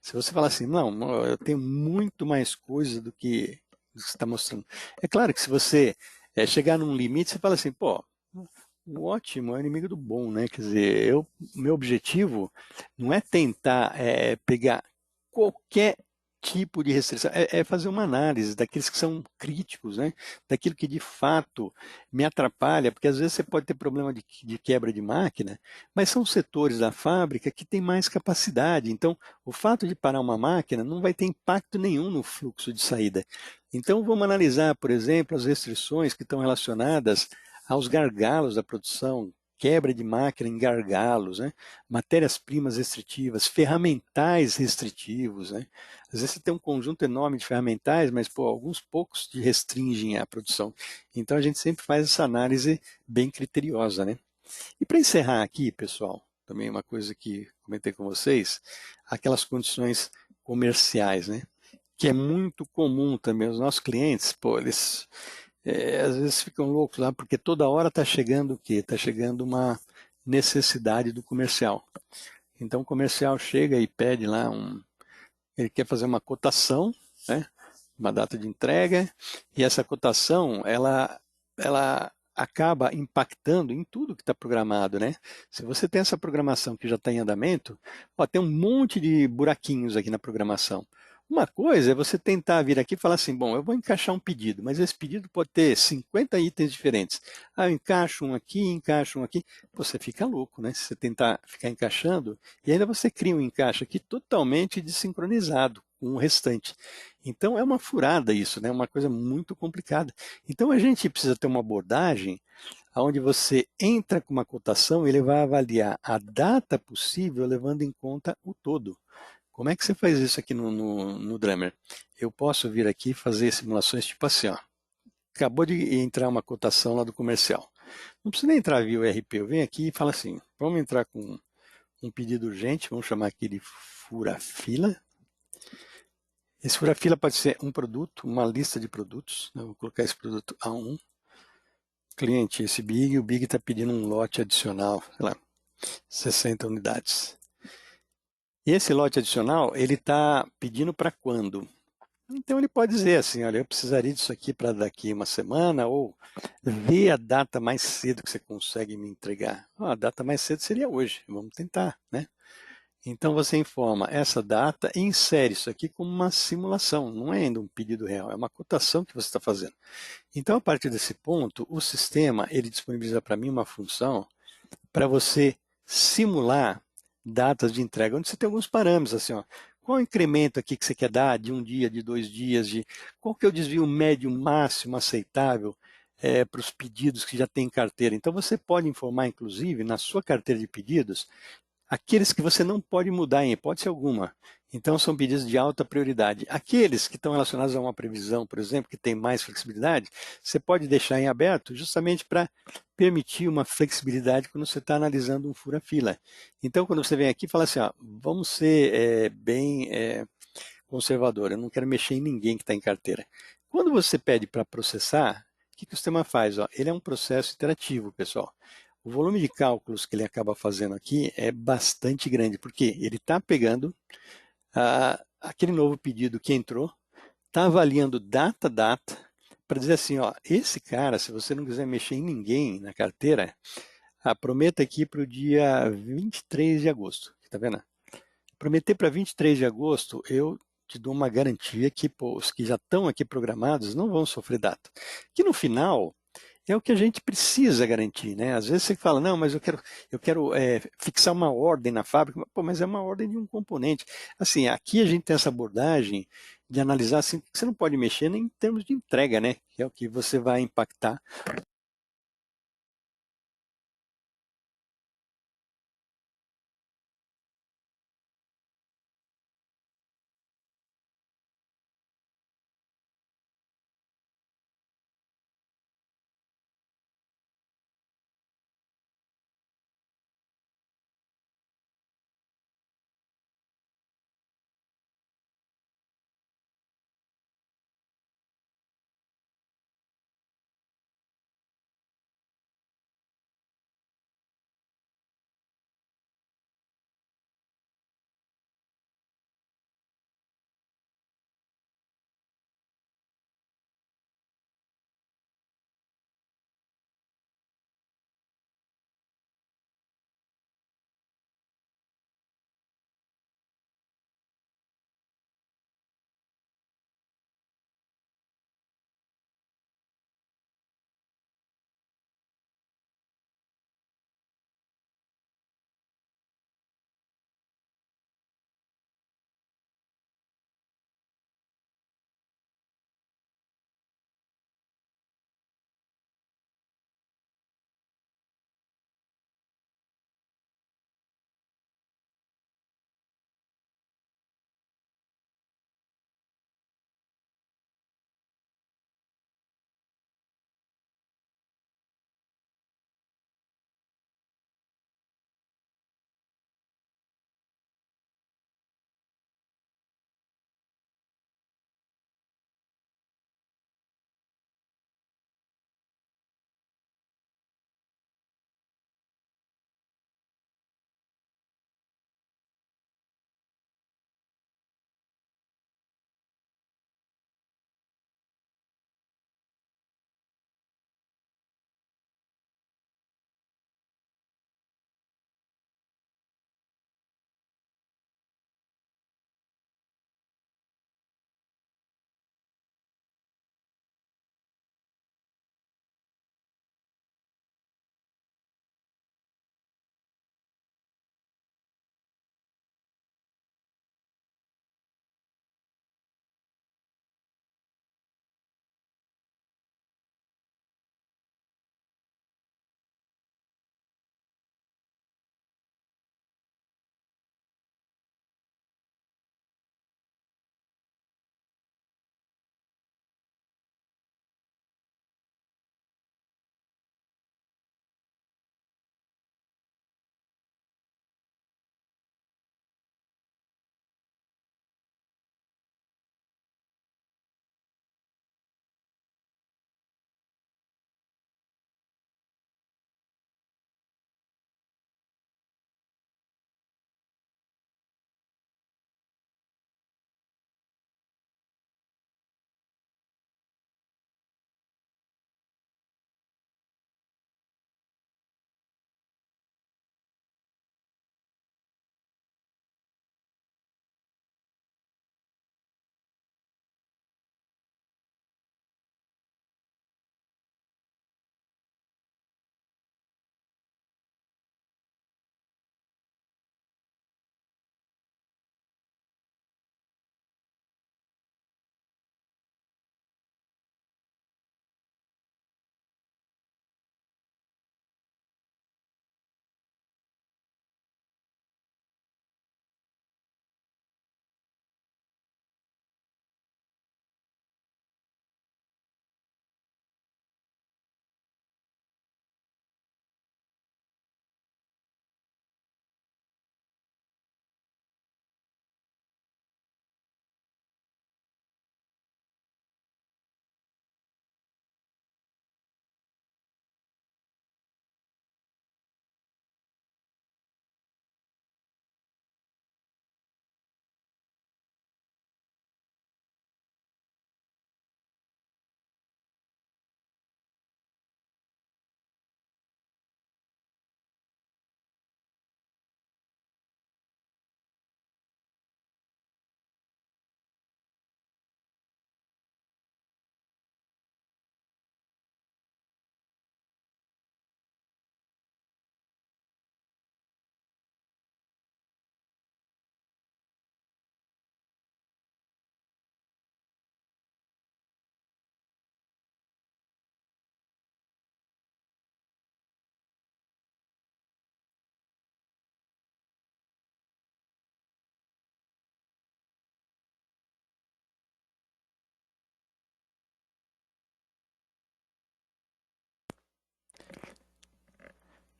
Speaker 1: se você falar assim, não, eu tenho muito mais coisa do que você está mostrando. É claro que se você chegar num limite, você fala assim, pô, o ótimo é o inimigo do bom, né? Quer dizer, meu objetivo não é tentar pegar qualquer tipo de restrição, é fazer uma análise daqueles que são críticos, né? Daquilo que de fato me atrapalha, porque às vezes você pode ter problema de quebra de máquina, mas são setores da fábrica que têm mais capacidade. Então, o fato de parar uma máquina não vai ter impacto nenhum no fluxo de saída. Então, vamos analisar, por exemplo, as restrições que estão relacionadas aos gargalos da produção, quebra de máquina em gargalos, né? Matérias-primas restritivas, ferramentais restritivos, né? Às vezes você tem um conjunto enorme de ferramentais, mas pô, alguns poucos te restringem a produção. Então a gente sempre faz essa análise bem criteriosa, né? E para encerrar aqui, pessoal, também uma coisa que comentei com vocês, aquelas condições comerciais, né? Que é muito comum também. Os nossos clientes, pô, eles às vezes ficam loucos lá, porque toda hora está chegando o quê? Está chegando uma necessidade do comercial. Então o comercial chega e pede lá ele quer fazer uma cotação, né? Uma data de entrega, e essa cotação, ela acaba impactando em tudo que está programado, né? Se você tem essa programação que já está em andamento, ó, tem um monte de buraquinhos aqui na programação. Uma coisa é você tentar vir aqui e falar assim, bom, eu vou encaixar um pedido, mas esse pedido pode ter 50 itens diferentes. Ah, eu encaixo um aqui. Você fica louco, né? Se você tentar ficar encaixando, e ainda você cria um encaixe aqui totalmente desincronizado com o restante. Então é uma furada isso, né? Uma coisa muito complicada. Então a gente precisa ter uma abordagem onde você entra com uma cotação e ele vai avaliar a data possível levando em conta o todo. Como é que você faz isso aqui no Drummer? Eu posso vir aqui e fazer simulações tipo assim, ó. Acabou de entrar uma cotação lá do comercial. Não precisa nem entrar via URP, eu venho aqui e falo assim, vamos entrar com um pedido urgente, vamos chamar aqui de fura-fila. Esse fura-fila pode ser um produto, uma lista de produtos. Eu vou colocar esse produto A1. Cliente, esse Big, o Big está pedindo um lote adicional, sei lá, 60 unidades. E esse lote adicional, ele está pedindo para quando? Então ele pode dizer assim, olha, eu precisaria disso aqui para daqui uma semana, ou ver a data mais cedo que você consegue me entregar. A data mais cedo seria hoje, vamos tentar, né? Então você informa essa data e insere isso aqui como uma simulação, não é ainda um pedido real, é uma cotação que você está fazendo. Então a partir desse ponto, o sistema ele disponibiliza para mim uma função para você simular datas de entrega, onde você tem alguns parâmetros, assim, ó, qual o incremento aqui que você quer dar de um dia, de 2 dias, qual que é o desvio médio máximo aceitável para os pedidos que já tem em carteira. Então você pode informar, inclusive, na sua carteira de pedidos, aqueles que você não pode mudar em hipótese alguma. Então, são pedidos de alta prioridade. Aqueles que estão relacionados a uma previsão, por exemplo, que tem mais flexibilidade, você pode deixar em aberto justamente para permitir uma flexibilidade quando você está analisando um fura-fila. Então, quando você vem aqui e fala assim, ó, vamos ser bem conservador, eu não quero mexer em ninguém que está em carteira. Quando você pede para processar, o que o sistema faz? Ó? Ele é um processo interativo, pessoal. O volume de cálculos que ele acaba fazendo aqui é bastante grande, porque ele está pegando aquele novo pedido que entrou, está avaliando data a data, para dizer assim, ó, esse cara, se você não quiser mexer em ninguém na carteira, prometa aqui para o dia 23 de agosto. Tá vendo? Prometer para 23 de agosto, eu te dou uma garantia que pô, os que já estão aqui programados não vão sofrer data. Que no final é o que a gente precisa garantir, né? Às vezes você fala, não, mas eu quero fixar uma ordem na fábrica, pô, mas é uma ordem de um componente. Assim, aqui a gente tem essa abordagem de analisar assim, que você não pode mexer nem em termos de entrega, né? Que é o que você vai impactar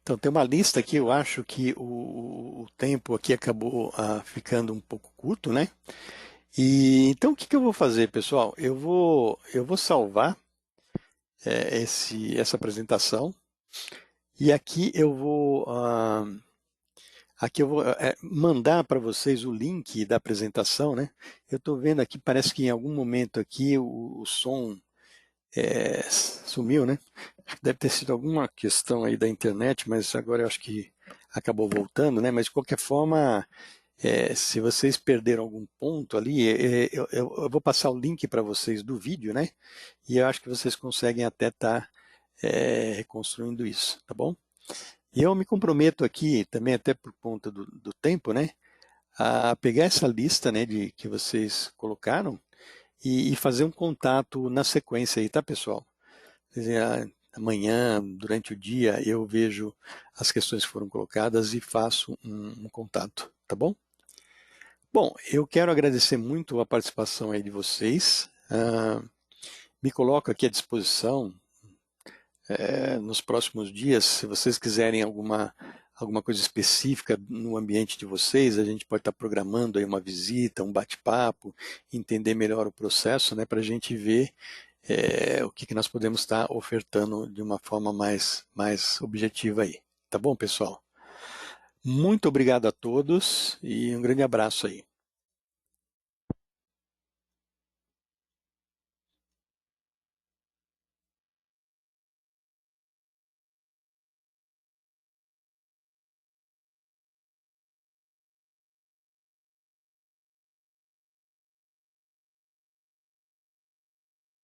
Speaker 1: Então, tem uma lista aqui, eu acho que o tempo aqui acabou ficando um pouco curto, né? E então, o que que eu vou fazer, pessoal? Eu vou salvar essa apresentação e aqui eu vou mandar para vocês o link da apresentação, né? Eu estou vendo aqui, parece que em algum momento aqui o som sumiu, né? Deve ter sido alguma questão aí da internet, mas agora eu acho que acabou voltando, né? Mas de qualquer forma, se vocês perderam algum ponto ali, eu vou passar o link para vocês do vídeo, né? E eu acho que vocês conseguem até estar reconstruindo isso, tá bom? E eu me comprometo aqui, também até por conta do tempo, né? A pegar essa lista, né, que vocês colocaram e fazer um contato na sequência aí, tá, pessoal? Quer dizer, amanhã, durante o dia, eu vejo as questões que foram colocadas e faço um contato, tá bom? Bom, eu quero agradecer muito a participação aí de vocês. Me coloco aqui à disposição nos próximos dias, se vocês quiserem alguma coisa específica no ambiente de vocês, a gente pode estar programando aí uma visita, um bate-papo, entender melhor o processo, né, para a gente ver o que nós podemos estar ofertando de uma forma mais objetiva aí. Tá bom, pessoal? Muito obrigado a todos e um grande abraço aí.